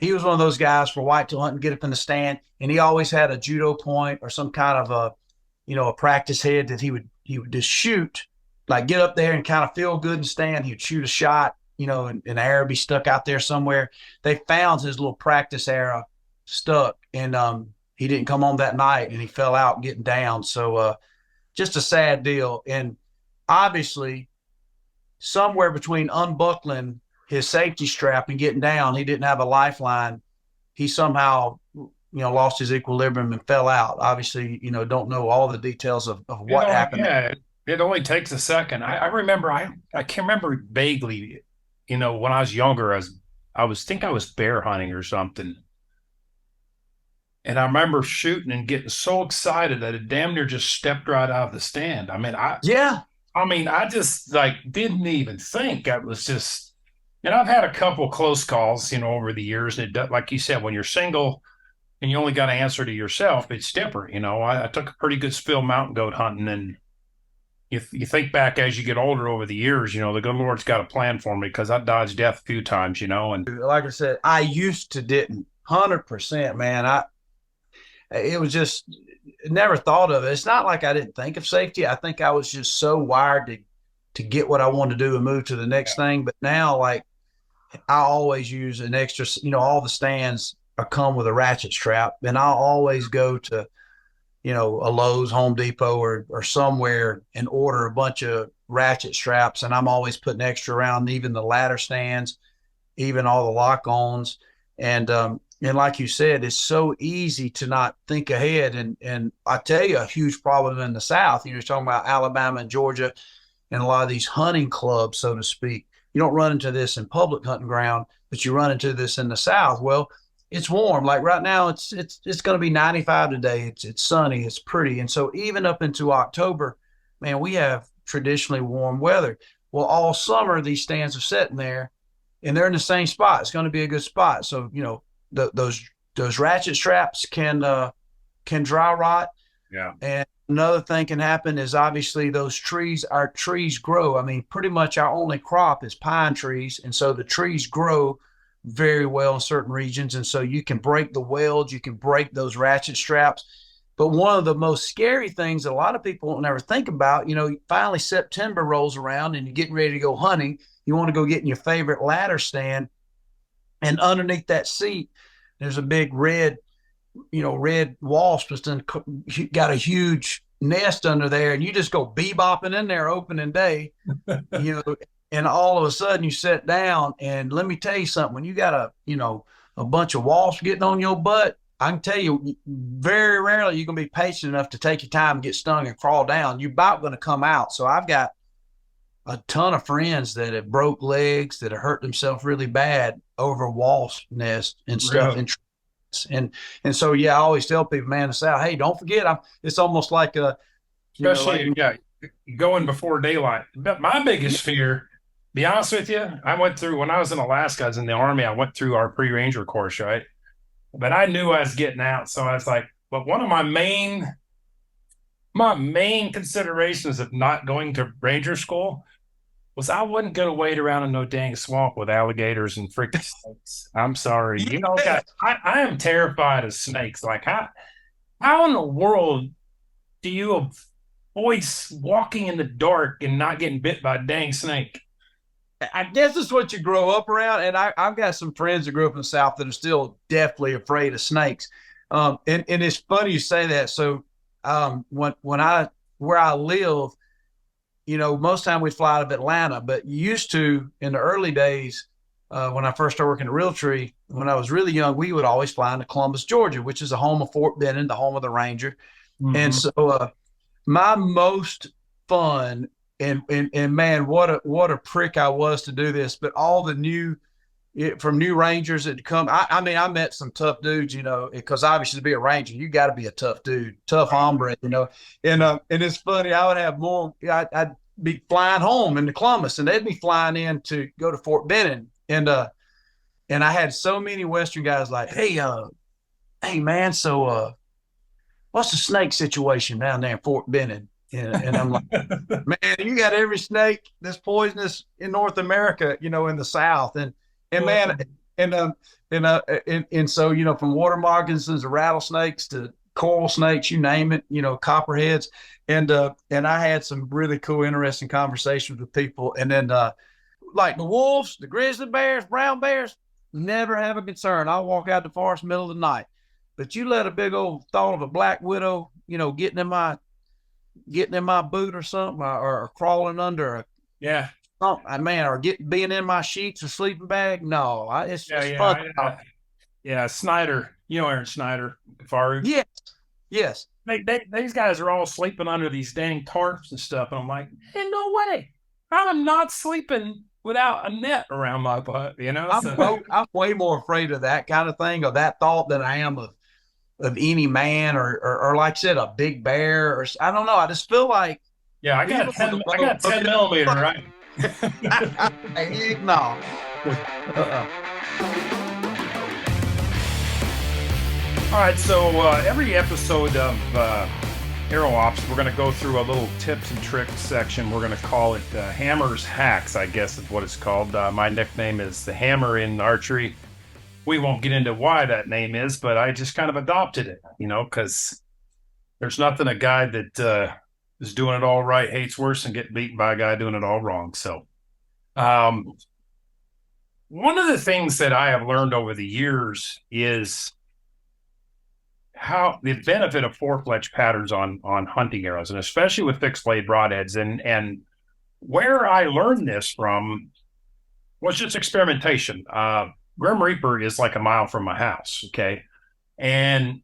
was one of those guys for whitetail hunting, get up in the stand, and he always had a judo point or some kind of a practice head that he would just shoot, like get up there and kind of feel good and stand. He would shoot a shot, an arrow be stuck out there somewhere. They found his little practice arrow stuck, and he didn't come home that night, and he fell out getting down. So just a sad deal. And obviously, somewhere between unbuckling his safety strap and getting down, he didn't have a lifeline. He somehow, lost his equilibrium and fell out. Obviously, don't know all the details of what happened. Yeah, it only takes a second. I remember, I can remember vaguely, when I was younger, I was bear hunting or something. And I remember shooting and getting so excited that it damn near just stepped right out of the stand. I just didn't even think. I was just, I've had a couple close calls, over the years. And like you said, when you're single and you only got to answer to yourself, it's different. I took a pretty good spill mountain goat hunting, and you think back as you get older over the years, the good Lord's got a plan for me, because I dodged death a few times, and like I said, I used to didn't 100%, man. It was just never thought of it. It's not like I didn't think of safety. I think I was just so wired to get what I wanted to do and move to the next thing. But now, I always use an extra, all the stands come with a ratchet strap, and I'll always go to, a Lowe's, Home Depot, or somewhere and order a bunch of ratchet straps. And I'm always putting extra around even the ladder stands, even all the lock-ons. And like you said, it's so easy to not think ahead. And I tell you, a huge problem in the South, you're talking about Alabama and Georgia and a lot of these hunting clubs, so to speak. You don't run into this in public hunting ground, but you run into this in the South. Well, it's warm. Like right now, it's going to be 95 today. It's sunny. It's pretty. And so even up into October, man, we have traditionally warm weather. Well, all summer these stands are sitting there, and they're in the same spot. It's going to be a good spot. So those ratchet straps can dry rot. Yeah. And another thing can happen is obviously our trees grow. I mean, pretty much our only crop is pine trees. And so the trees grow very well in certain regions. And so you can break the welds, you can break those ratchet straps. But one of the most scary things that a lot of people don't ever think about, finally September rolls around and you're getting ready to go hunting. You want to go get in your favorite ladder stand. And underneath that seat, there's a big red wasp that's got a huge nest under there, and you just go bebopping in there opening day, and all of a sudden you sit down, and let me tell you something, when you got a bunch of wasps getting on your butt, I can tell you very rarely you're going to be patient enough to take your time and get stung and crawl down. You're about going to come out. So I've got a ton of friends that have broke legs, that have hurt themselves really bad over wasp nest and stuff. Really? And so, I always tell people, man, hey, don't forget, it's almost like Especially, going before daylight. But my biggest fear, be honest with you, I went through when I was in Alaska, I was in the Army, I went through our pre-ranger course, right? But I knew I was getting out. So I was like, but one of my main considerations of not going to ranger school was I wasn't going to wait around in no dang swamp with alligators and freaking snakes. I'm sorry. I am terrified of snakes. Like, how in the world do you avoid walking in the dark and not getting bit by a dang snake? I guess it's what you grow up around. And I've got some friends that grew up in the South that are still deathly afraid of snakes. And it's funny you say that. So where I live, most time we'd fly out of Atlanta, but used to in the early days, when I first started working at Realtree, when I was really young, we would always fly into Columbus, Georgia, which is the home of Fort Benning, the home of the Ranger. Mm-hmm. And so my most fun and man, what a prick I was to do this, but all the new Rangers that come, I mean, I met some tough dudes, because obviously to be a Ranger, you got to be a tough dude, tough hombre, and it's funny. I would have more, I'd be flying home into Columbus and they'd be flying in to go to Fort Benning. And I had so many Western guys like, hey man, so, what's the snake situation down there in Fort Benning? And I'm like, man, you got every snake that's poisonous in North America, in the South. And man, and so, from water moccasins to rattlesnakes to coral snakes, you name it, copperheads. And I had some really cool, interesting conversations with people. And then, like the wolves, the grizzly bears, brown bears, never have a concern. I'll walk out the forest middle of the night. But you let a big old thought of a black widow, getting in my boot or something, or crawling under or being in my sheets or sleeping bag. No, it's fun. Snyder, Aaron Snyder, Faru. Yes. These guys are all sleeping under these dang tarps and stuff, and I'm like, hey, no way, I'm not sleeping without a net around my butt. I'm way more afraid of that kind of thing, of that thought, than I am of any man or like I said, a big bear, or I don't know. I just feel like I got 10 millimeter, right? No. All right, so every episode of Arrow Ops, we're going to go through a little tips and tricks section. We're going to call it Hammers Hacks, I guess is what it's called. My nickname is the Hammer in archery. We won't get into why that name is, but I just kind of adopted it, because there's nothing a guy that is doing it all right hates worse than getting beaten by a guy doing it all wrong. So one of the things that I have learned over the years is how the benefit of four-fletch patterns on hunting arrows, and especially with fixed blade broadheads. And where I learned this from was just experimentation. Grim Reaper is like a mile from my house, okay? And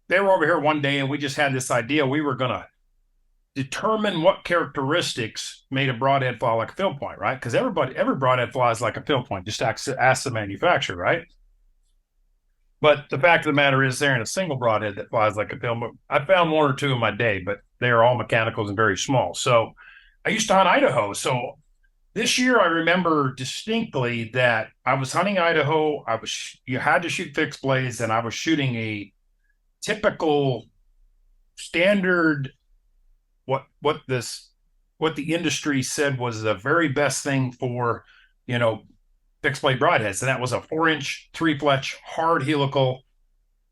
they were over here one day, and we just had this idea. We were going to determine what characteristics made a broadhead fly like a field point, right? Because every broadhead flies like a field point. Just ask the manufacturer, right? But the fact of the matter is, they're in a single broadhead that flies like a film. I found one or two in my day, but they are all mechanicals and very small. So I used to hunt Idaho. So this year, I remember distinctly that I was hunting Idaho. You had to shoot fixed blades, and I was shooting a typical standard what the industry said was the very best thing for, you know, fixed blade broadheads, and that was a 4-inch 3 fletch hard helical.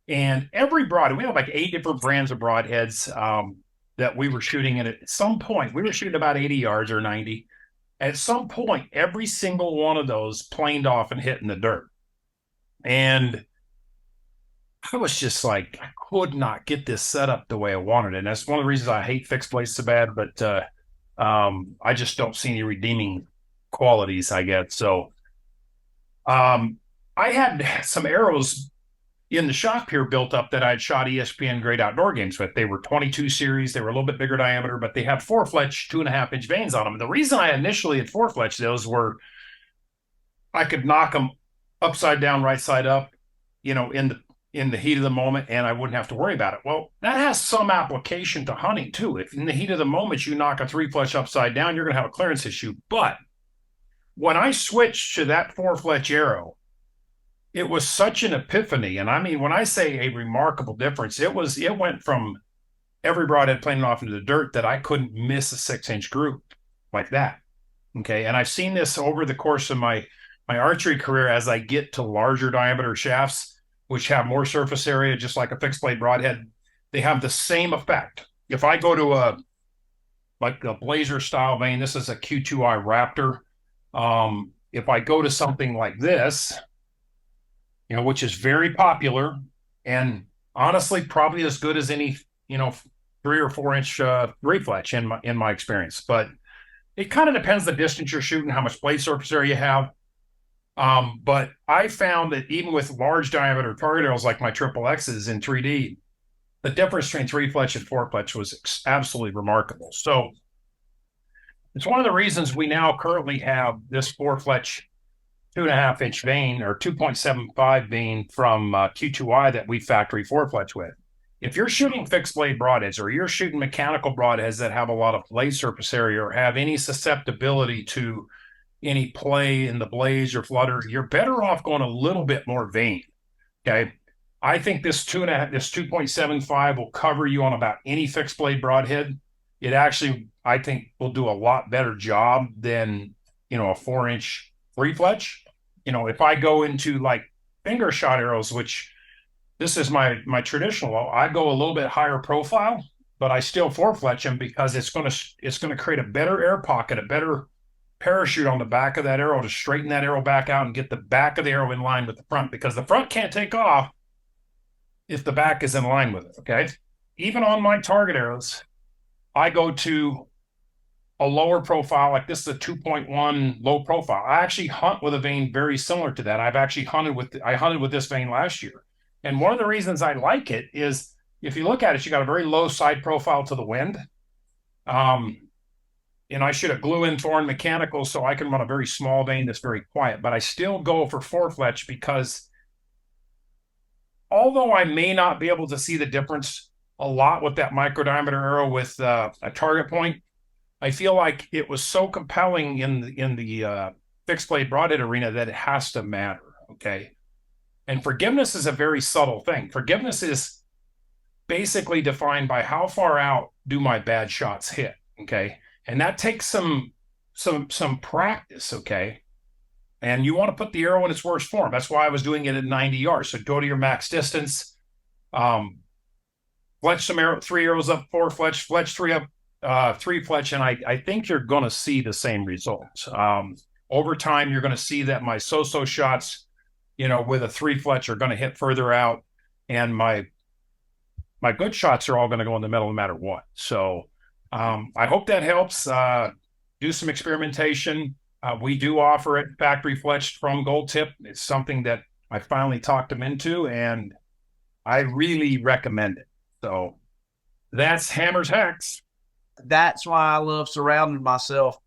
And every broadhead, we have like 8 different brands of broadheads that we were shooting. And at some point, we were shooting about 80 yards or 90. At some point, every single one of those planed off and hit in the dirt. And I was just like, I could not get this set up the way I wanted it. And that's one of the reasons I hate fixed blades so bad. But I just don't see any redeeming qualities, I guess. So I had some arrows in the shop here built up that I had shot ESPN Great Outdoor Games with. They were 22 series. They were a little bit bigger diameter, but they had 4-fletch, 2.5-inch vanes on them. And the reason I initially had 4-fletch those were I could knock them upside down, right side up, you know, in the heat of the moment, and I wouldn't have to worry about it. Well, that has some application to hunting too. If in the heat of the moment you knock a 3-fletch upside down, you're going to have a clearance issue. But when I switched to that 4-fletch arrow, it was such an epiphany. And I mean, when I say a remarkable difference, it went from every broadhead planing off into the dirt that I couldn't miss a 6-inch group like that. Okay. And I've seen this over the course of my archery career as I get to larger diameter shafts, which have more surface area, just like a fixed blade broadhead. They have the same effect. If I go to like a blazer style vane, this is a Q2i Raptor. If I go to something like this, you know, which is very popular and honestly probably as good as any, you know, 3 or 4-inch 3-fletch in my experience. But it kind of depends the distance you're shooting, how much blade surface area you have. But I found that even with large diameter target arrows like my triple X's in 3D, the difference between 3-fletch and 4-fletch was absolutely remarkable. So it's one of the reasons we now currently have this 4-fletch 2.5-inch vane or 2.75 vane from Q2i that we factory 4-fletch with. If you're shooting fixed blade broadheads or you're shooting mechanical broadheads that have a lot of blade surface area or have any susceptibility to any play in the blades or flutter, you're better off going a little bit more vane. Okay. I think this 2.75 will cover you on about any fixed blade broadhead. It actually, I think, will do a lot better job than, you know, a 4-inch 3-fletch. You know, if I go into like finger shot arrows, which this is my traditional, I go a little bit higher profile, but I still 4-fletch them because it's going to create a better air pocket, a better parachute on the back of that arrow to straighten that arrow back out and get the back of the arrow in line with the front, because the front can't take off if the back is in line with it. Okay. Even on my target arrows, I go to a lower profile, like this is a 2.1 low profile. I actually hunt with a vane very similar to that. I've actually hunted with this vane last year. And one of the reasons I like it is if you look at it, you got a very low side profile to the wind. And I shoot a glue-in Thorn mechanical, so I can run a very small vane that's very quiet. But I still go for 4-fletch because although I may not be able to see the difference a lot with that micro diameter arrow with a target point, I feel like it was so compelling in the fixed blade broadhead arena that it has to matter. Okay. And forgiveness is a very subtle thing. Forgiveness is basically defined by how far out do my bad shots hit. Okay. And that takes some practice. Okay. And you want to put the arrow in its worst form. That's why I was doing it at 90 yards. So go to your max distance, fletch some 3 arrows up, 4-fletch, fletch 3 up, 3-fletch. And I think you're going to see the same results. Over time, you're going to see that my so-so shots, you know, with a 3-fletch are going to hit further out, and my good shots are all going to go in the middle no matter what. So I hope that helps. Do some experimentation. We do offer it factory fletched from Gold Tip. It's something that I finally talked them into, and I really recommend it. So that's Hammer's Hacks. That's why I love surrounding myself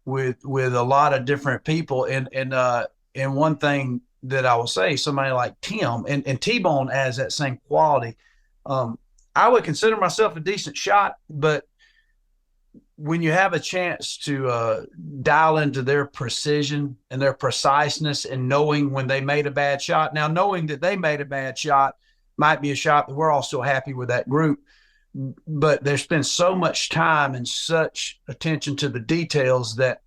with a lot of different people. And one thing that I will say, somebody like Tim and T-Bone has that same quality. I would consider myself a decent shot, but when you have a chance to dial into their precision and their preciseness and knowing when they made a bad shot, now knowing that they made a bad shot might be a shot that we're all still happy with that group, but there's been so much time and such attention to the details that,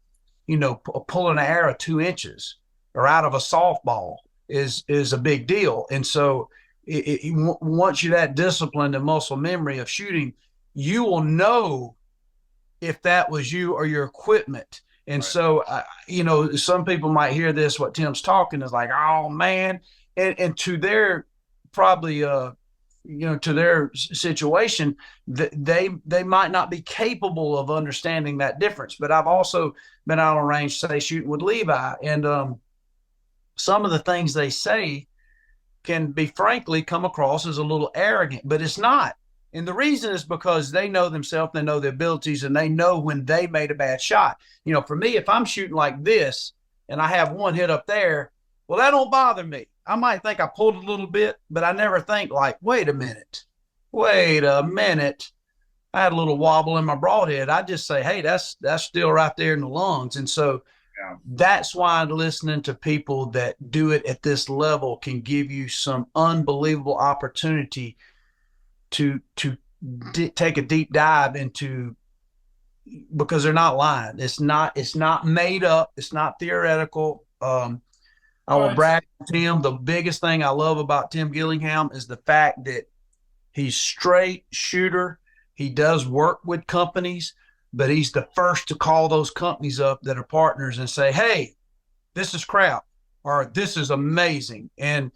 you know, pulling an arrow 2 inches or out of a softball is a big deal. And so once you're that disciplined and muscle memory of shooting, you will know if that was you or your equipment. And Right. so, you know, some people might hear this, what Tim's talking is like, oh man. And to their probably, you know, to their situation, they might not be capable of understanding that difference. But I've also been out on range, say, shooting with Levi, and some of the things they say can be frankly come across as a little arrogant, but it's not. And the reason is because they know themselves, they know their abilities, and they know when they made a bad shot. You know, for me, if I'm shooting like this and I have one hit up there, well, that don't bother me. I might think I pulled a little bit, but I never think like, wait a minute. I had a little wobble in my broadhead. I just say, hey, that's still right there in the lungs. And so Yeah. that's why listening to people that do it at this level can give you some unbelievable opportunity to take a deep dive into, because they're not lying. It's not made up. It's not theoretical. I will Well, brag on Tim. The biggest thing I love about Tim Gillingham is the fact that he's straight shooter. He does work with companies, but he's the first to call those companies up that are partners and say, hey, this is crap, or this is amazing. And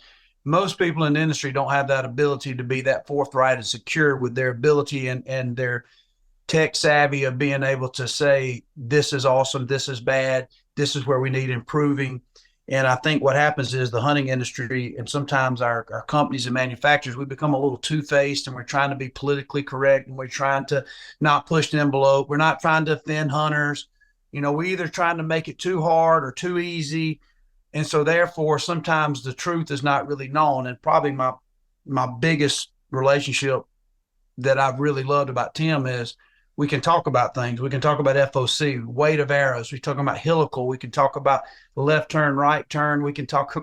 most people in the industry don't have that ability to be that forthright and secure with their ability and their tech savvy of being able to say, this is awesome, this is bad, this is where we need improving. And I think what happens is the hunting industry and sometimes our companies and manufacturers, we become a little two-faced, and we're trying to be politically correct, and we're trying to not push the envelope. We're not trying to offend hunters. You know, we're either trying to make it too hard or too easy. And so therefore, sometimes the truth is not really known. And probably my biggest relationship that I've really loved about Tim is we can talk about things. We can talk about FOC, weight of arrows. We talk about helical. We can talk about left turn, right turn. We can talk,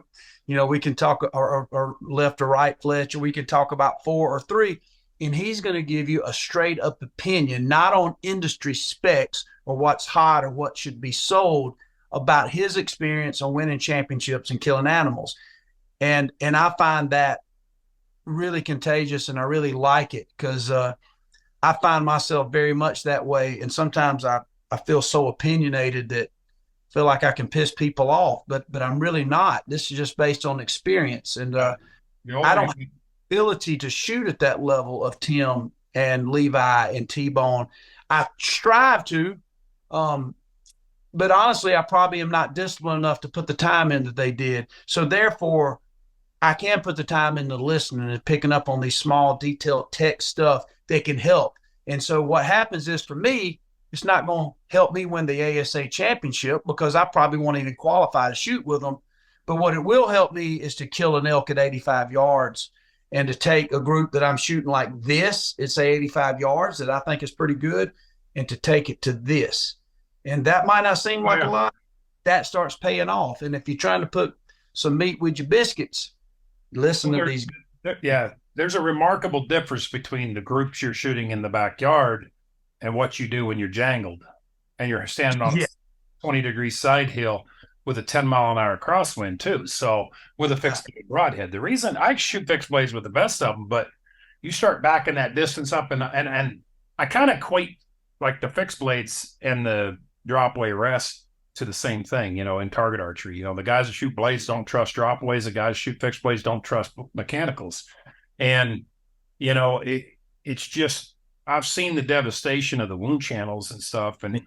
you know, we can talk or left or right fletch, or we can talk about 4 or 3. And he's going to give you a straight up opinion, not on industry specs or what's hot or what should be sold, about his experience on winning championships and killing animals. And I find that really contagious, and I really like it because I find myself very much that way. And sometimes I feel so opinionated that I feel like I can piss people off, but I'm really not. This is just based on experience. And I don't have the ability to shoot at that level of Tim and Levi and T-Bone. I strive to, but honestly, I probably am not disciplined enough to put the time in that they did. So therefore, I can put the time into listening and picking up on these small, detailed tech stuff that can help. And so what happens is, for me, it's not going to help me win the ASA championship because I probably won't even qualify to shoot with them. But what it will help me is to kill an elk at 85 yards and to take a group that I'm shooting like this, it's 85 yards that I think is pretty good, and to take it to this. And that might not seem like a lot. That starts paying off. And if you're trying to put some meat with your biscuits, listen to these. Yeah, there's a remarkable difference between the groups you're shooting in the backyard and what you do when you're jangled and you're standing on a 20-degree side hill with a 10-mile-an-hour crosswind too. So with a fixed blade broadhead, the reason I shoot fixed blades with the best of them, but you start backing that distance up, and I kind of equate like the fixed blades and the dropaway rest to the same thing, you know, in target archery. You know, the guys that shoot blades don't trust dropaways. The guys that shoot fixed blades don't trust mechanicals. And, you know, it's just, I've seen the devastation of the wound channels and stuff. And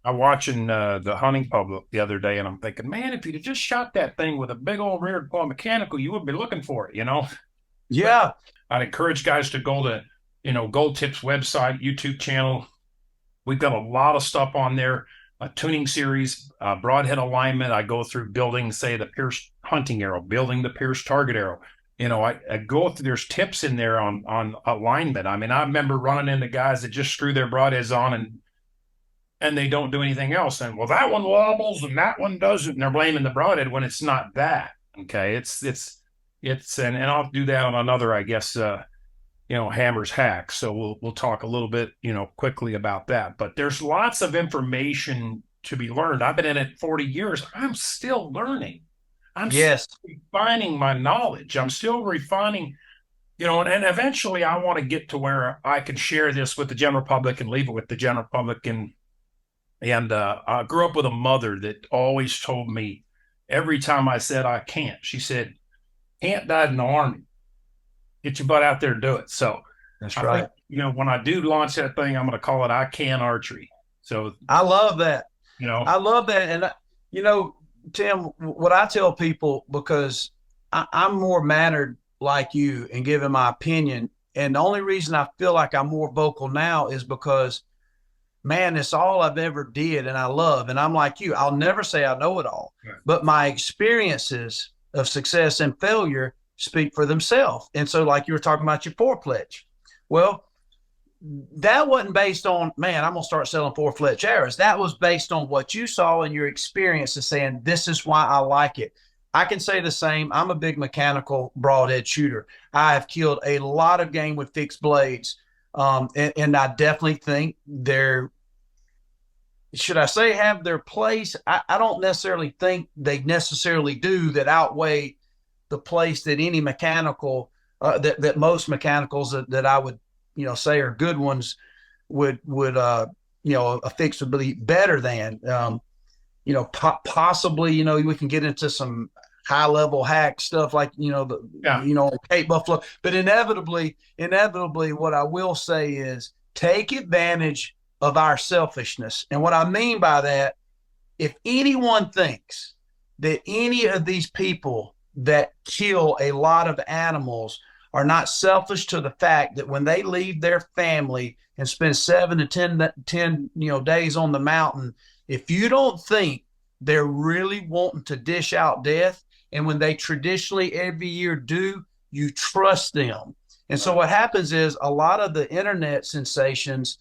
I'm watching the hunting public the other day, and I'm thinking, man, if you'd have just shot that thing with a big old rear claw mechanical, you would be looking for it, you know? Yeah. But I'd encourage guys to go to, you know, Gold Tip's website, YouTube channel. We've got a lot of stuff on there. A tuning series, broadhead alignment. I go through building, say, the Pierce hunting arrow, building the pierced target arrow. I go through, there's tips in there on alignment. I mean, I remember running into guys that just screw their broadheads on and they don't do anything else. And well, that one wobbles and that one doesn't. And they're blaming the broadhead when it's not that. Okay. And I'll do that on another, I guess, Hammer's hack. So we'll talk a little bit, quickly about that. But there's lots of information to be learned. I've been in it 40 years. I'm still learning. I'm Yes. still refining my knowledge. I'm still refining, and eventually I want to get to where I can share this with the general public and leave it with the general public. And I grew up with a mother that always told me every time I said I can't, she said, "Can't died in the Army. Get your butt out there and do it." So That's I right. think, when I do launch that thing, I'm going to call it I Can Archery. So, I love that. I I love that. And, Tim, what I tell people, because I'm more mannered like you and giving my opinion. And the only reason I feel like I'm more vocal now is because, man, it's all I've ever did and I love. And I'm like you, I'll never say I know it all, but my experiences of success and failure speak for themselves. And so, like you were talking about your four-fletch, well, that wasn't based on, man, I'm going to start selling four-fletch arrows. That was based on what you saw and your experiences saying, this is why I like it. I can say the same. I'm a big mechanical broadhead shooter. I have killed a lot of game with fixed blades. And I definitely think should I say have their place? I don't necessarily think they necessarily do that outweigh the place that any mechanical, that most mechanicals that I would, say are good ones would a fix would be better than, possibly, we can get into some high level hack stuff like, Cape Buffalo, but inevitably what I will say is take advantage of our selfishness. And what I mean by that, if anyone thinks that any of these people that kill a lot of animals are not selfish to the fact that when they leave their family and spend 7 to 10 days on the mountain, if you don't think they're really wanting to dish out death, and when they traditionally every year do, you trust them. And so what happens is a lot of the internet sensations,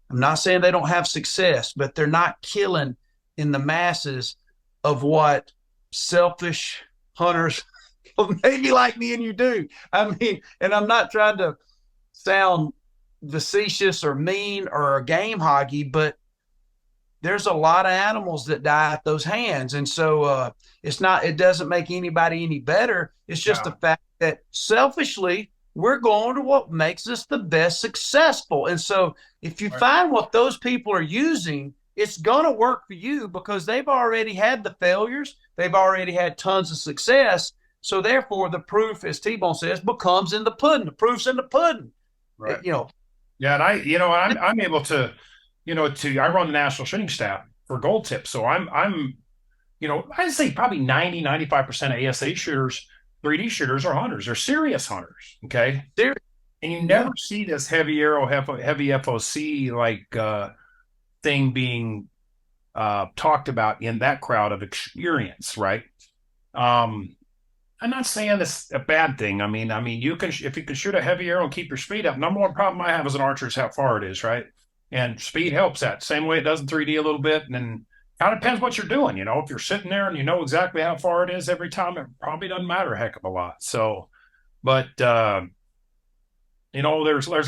I'm not saying they don't have success, but they're not killing in the masses of what selfish hunters maybe like me and you do. I mean, and I'm not trying to sound facetious or mean or a game hoggy, but there's a lot of animals that die at those hands. And so it doesn't make anybody any better. It's just the fact that selfishly, we're going to what makes us the best successful. And so if you find what those people are using, it's going to work for you because they've already had the failures. They've already had tons of success. So therefore, the proof, as T-Bone says, becomes in the pudding. The proof's in the pudding. Right. Yeah, and I'm able to, I run the national shooting staff for Gold Tip, so I'm, I'd say probably 95% of ASA shooters, 3D shooters, are hunters. They're serious hunters. Okay, and you never see this heavy arrow, heavy FOC like thing being talked about in that crowd of experience, right? I'm not saying it's a bad thing. I mean, you can, if you can shoot a heavy arrow and keep your speed up. Number one problem I have as an archer is how far it is, right? And speed helps that. Same way it does in 3D a little bit. And then kind of depends what you're doing. If you're sitting there and you know exactly how far it is every time, it probably doesn't matter a heck of a lot. So, but there's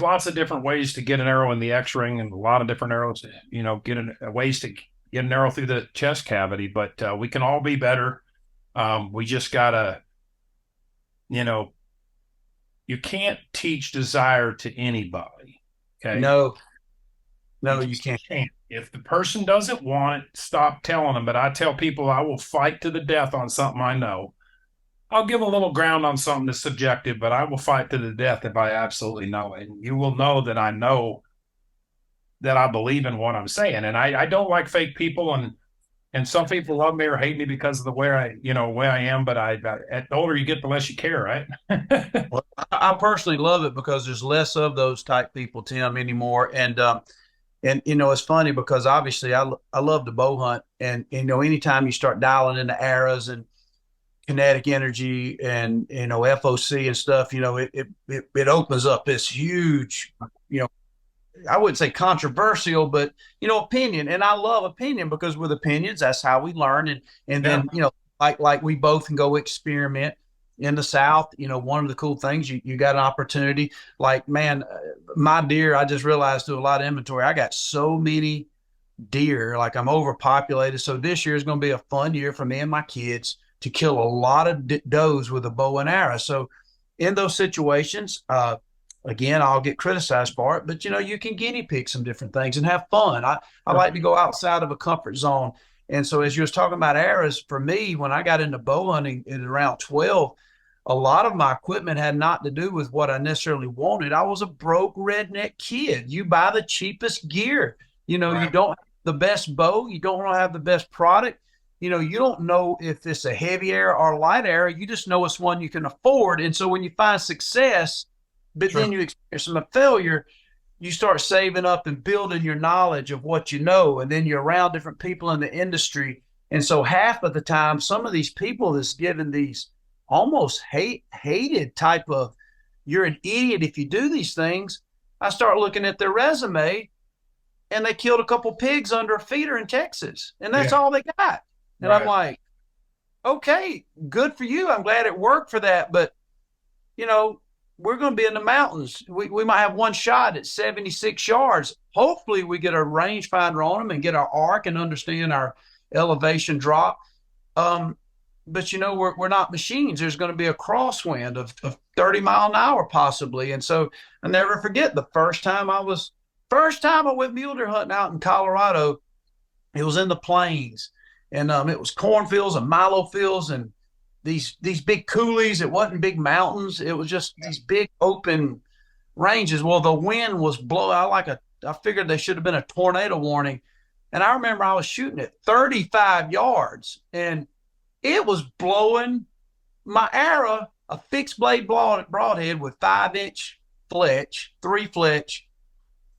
lots of different ways to get an arrow in the X-ring, and a lot of different arrows. Ways to get an arrow through the chest cavity. But we can all be better. We just gotta. You can't teach desire to anybody. Okay. No, you can't. If the person doesn't want it, stop telling them. But I tell people I will fight to the death on something I know. I'll give a little ground on something that's subjective, but I will fight to the death if I absolutely know it. And you will know that I believe in what I'm saying. And I don't like fake people, and some people love me or hate me because of the way I am. But the older you get, the less you care, right? Well, I personally love it because there's less of those type people, Tim, anymore. And it's funny because obviously I love to bow hunt, and anytime you start dialing into arrows and kinetic energy and, FOC and stuff, it opens up this huge, I wouldn't say controversial, but opinion. And I love opinion, because with opinions, that's how we learn. And then, like we both can go experiment in the South. One of the cool things, you got an opportunity. Like, man, my deer, I just realized through a lot of inventory, I got so many deer, like I'm overpopulated. So this year is going to be a fun year for me and my kids to kill a lot of does with a bow and arrow. So in those situations, again, I'll get criticized for it, but you can guinea pig some different things and have fun. I like to go outside of a comfort zone. And so as you was talking about arrows, for me, when I got into bow hunting at around 12, a lot of my equipment had not to do with what I necessarily wanted. I was a broke redneck kid. You buy the cheapest gear. You don't have the best bow. You don't have the best product. You don't know if it's a heavy arrow or a light arrow. You just know it's one you can afford. And so when you find success, but then you experience some failure, you start saving up and building your knowledge of what you know, and then you're around different people in the industry. And so half of the time, some of these people that's given these almost hated type of, you're an idiot if you do these things, I start looking at their resume, and they killed a couple pigs under a feeder in Texas, and that's all they got. And I'm like, okay, good for you. I'm glad it worked for that. But, we're going to be in the mountains. We might have one shot at 76 yards. Hopefully we get a rangefinder on them and get our arc and understand our elevation drop. But we're not machines. There's going to be a crosswind of 30 mile an hour possibly. And so I never forget the first time I went mule deer hunting out in Colorado. It was in the plains, and it was cornfields and milo fields and these big coulees. It wasn't big mountains. It was just these big open ranges. Well, the wind was blowing. I figured there should have been a tornado warning. And I remember I was shooting at 35 yards, and it was blowing my arrow, a fixed blade broadhead with 5-inch fletch, 3 fletch.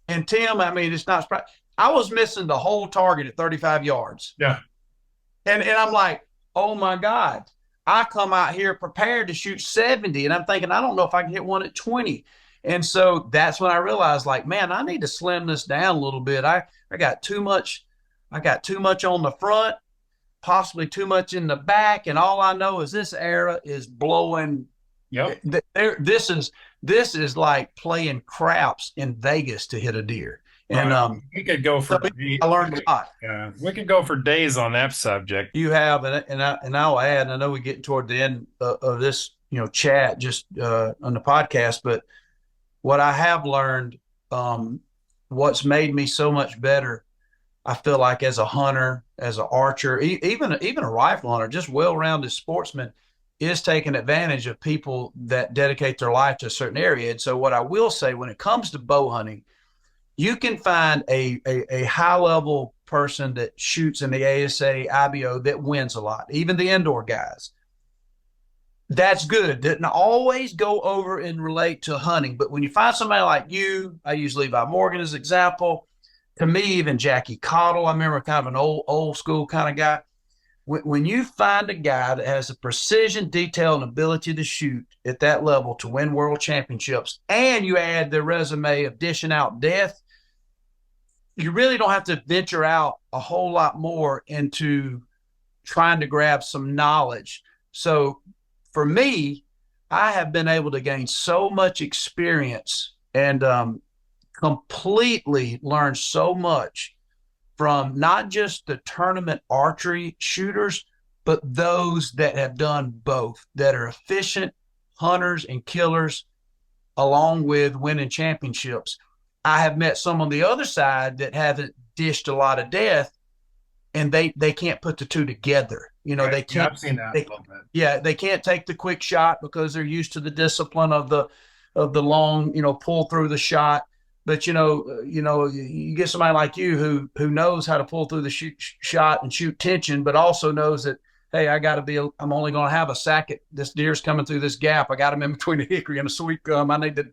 And Tim, it's not surprising. I was missing the whole target at 35 yards. Yeah. And I'm like, oh my God. I come out here prepared to shoot 70, and I'm thinking, I don't know if I can hit one at 20. And so that's when I realized, like, man, I need to slim this down a little bit. I got too much. I got too much on the front, possibly too much in the back. And all I know is this arrow is blowing. Yep. This is like playing craps in Vegas to hit a deer. And we could go for. I learned a lot. Yeah, we could go for days on that subject. You have, and I'll add. And I know we're getting toward the end of this, chat just on the podcast. But what I have learned, what's made me so much better, I feel like as a hunter, as an archer, even a rifle hunter, just well-rounded sportsman, is taking advantage of people that dedicate their life to a certain area. And so, what I will say, when it comes to bow hunting, you can find a high-level person that shoots in the ASA, IBO that wins a lot, even the indoor guys. That's good. Didn't always go over and relate to hunting. But when you find somebody like you, I use Levi Morgan as an example. To me, even Jackie Cottle, I remember kind of an old school kind of guy. When you find a guy that has the precision, detail, and ability to shoot at that level to win world championships, and you add the resume of dishing out death, you really don't have to venture out a whole lot more into trying to grab some knowledge. So for me, I have been able to gain so much experience and completely learn so much from not just the tournament archery shooters, but those that have done both, that are efficient hunters and killers, along with winning championships. I have met some on the other side that haven't dished a lot of death, and they can't put the two together. They can't. Yeah, I've seen that a little bit. Yeah, they can't take the quick shot because they're used to the discipline of the long, pull through the shot. But you get somebody like you who knows how to pull through the shot and shoot tension, but also knows that, hey, I'm only going to have a sack. This deer's coming through this gap. I got him in between a hickory and a sweet gum. I need to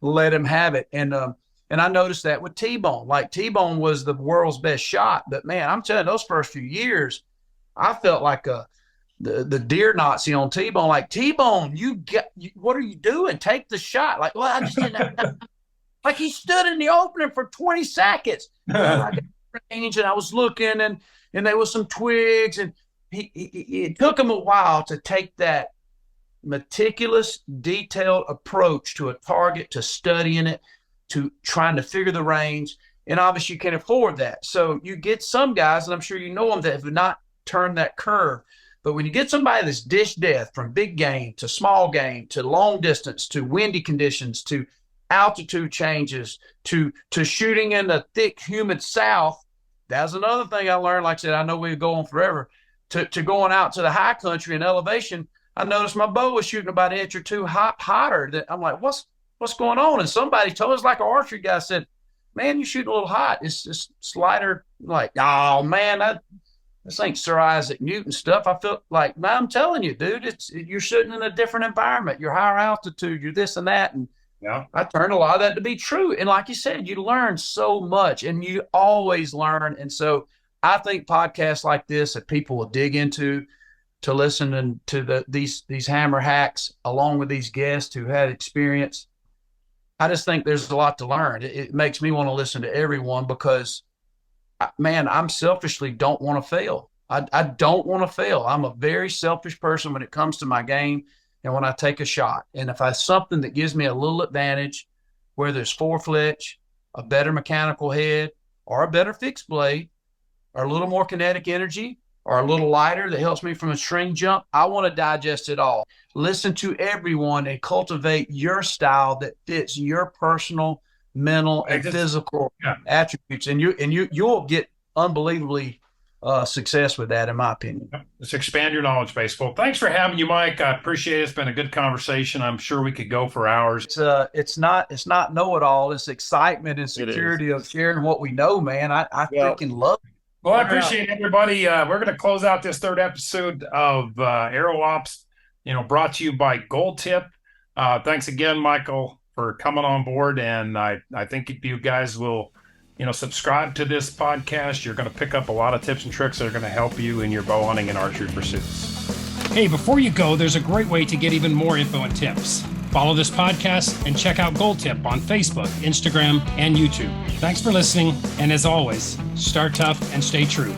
let him have it. And I noticed that with T-Bone. Like, T-Bone was the world's best shot, but man, I'm telling you, those first few years, I felt like a the deer Nazi on T-Bone, like, T-Bone, what are you doing? Take the shot. Like, well, I just didn't. Like, he stood in the opening for 20 seconds. Well, I got range, and I was looking, and there was some twigs, and it took him a while to take that meticulous, detailed approach to a target, to studying it, to trying to figure the range. And obviously you can't afford that. So you get some guys, and I'm sure you know them, that have not turned that curve. But when you get somebody that's dish death from big game to small game to long distance to windy conditions to altitude changes to shooting in the thick, humid South, that's another thing I learned. Like I said, I know we go on forever, to going out to the high country and elevation. I noticed my bow was shooting about an inch or two hotter. That I'm like, what's going on? And somebody told us, like an archery guy said, man, you shooting a little hot. It's just slider. Like, oh man, this ain't Sir Isaac Newton stuff. I feel like, man, I'm telling you, dude, you're shooting in a different environment. You're higher altitude. You're this and that. And Yeah. I turned a lot of that to be true. And like you said, you learn so much, and you always learn. And so I think podcasts like this that people will dig into, to listen and to these hammer hacks along with these guests who had experience. I just think there's a lot to learn. It makes me want to listen to everyone because, man, I'm selfishly don't want to fail. I don't want to fail. I'm a very selfish person when it comes to my game and when I take a shot. And if I something that gives me a little advantage, whether it's fletch, a better mechanical head, or a better fixed blade, or a little more kinetic energy, or a little lighter that helps me from a string jump, I want to digest it all. Listen to everyone and cultivate your style that fits your personal, mental, and physical attributes. And you'll get unbelievably success with that, in my opinion. Let's expand your knowledge base. Well, thanks for having you, Mike. I appreciate it. It's been a good conversation. I'm sure we could go for hours. It's not know-it-all. It's excitement and security of sharing what we know, man. I freaking love it. Well, I appreciate everybody. We're going to close out this third episode of Arrow Ops, brought to you by Gold Tip. Thanks again, Michael, for coming on board. And I think if you guys will, subscribe to this podcast, you're going to pick up a lot of tips and tricks that are going to help you in your bow hunting and archery pursuits. Hey, before you go, there's a great way to get even more info and tips. Follow this podcast and check out Gold Tip on Facebook, Instagram, and YouTube. Thanks for listening, and as always, start tough and stay true.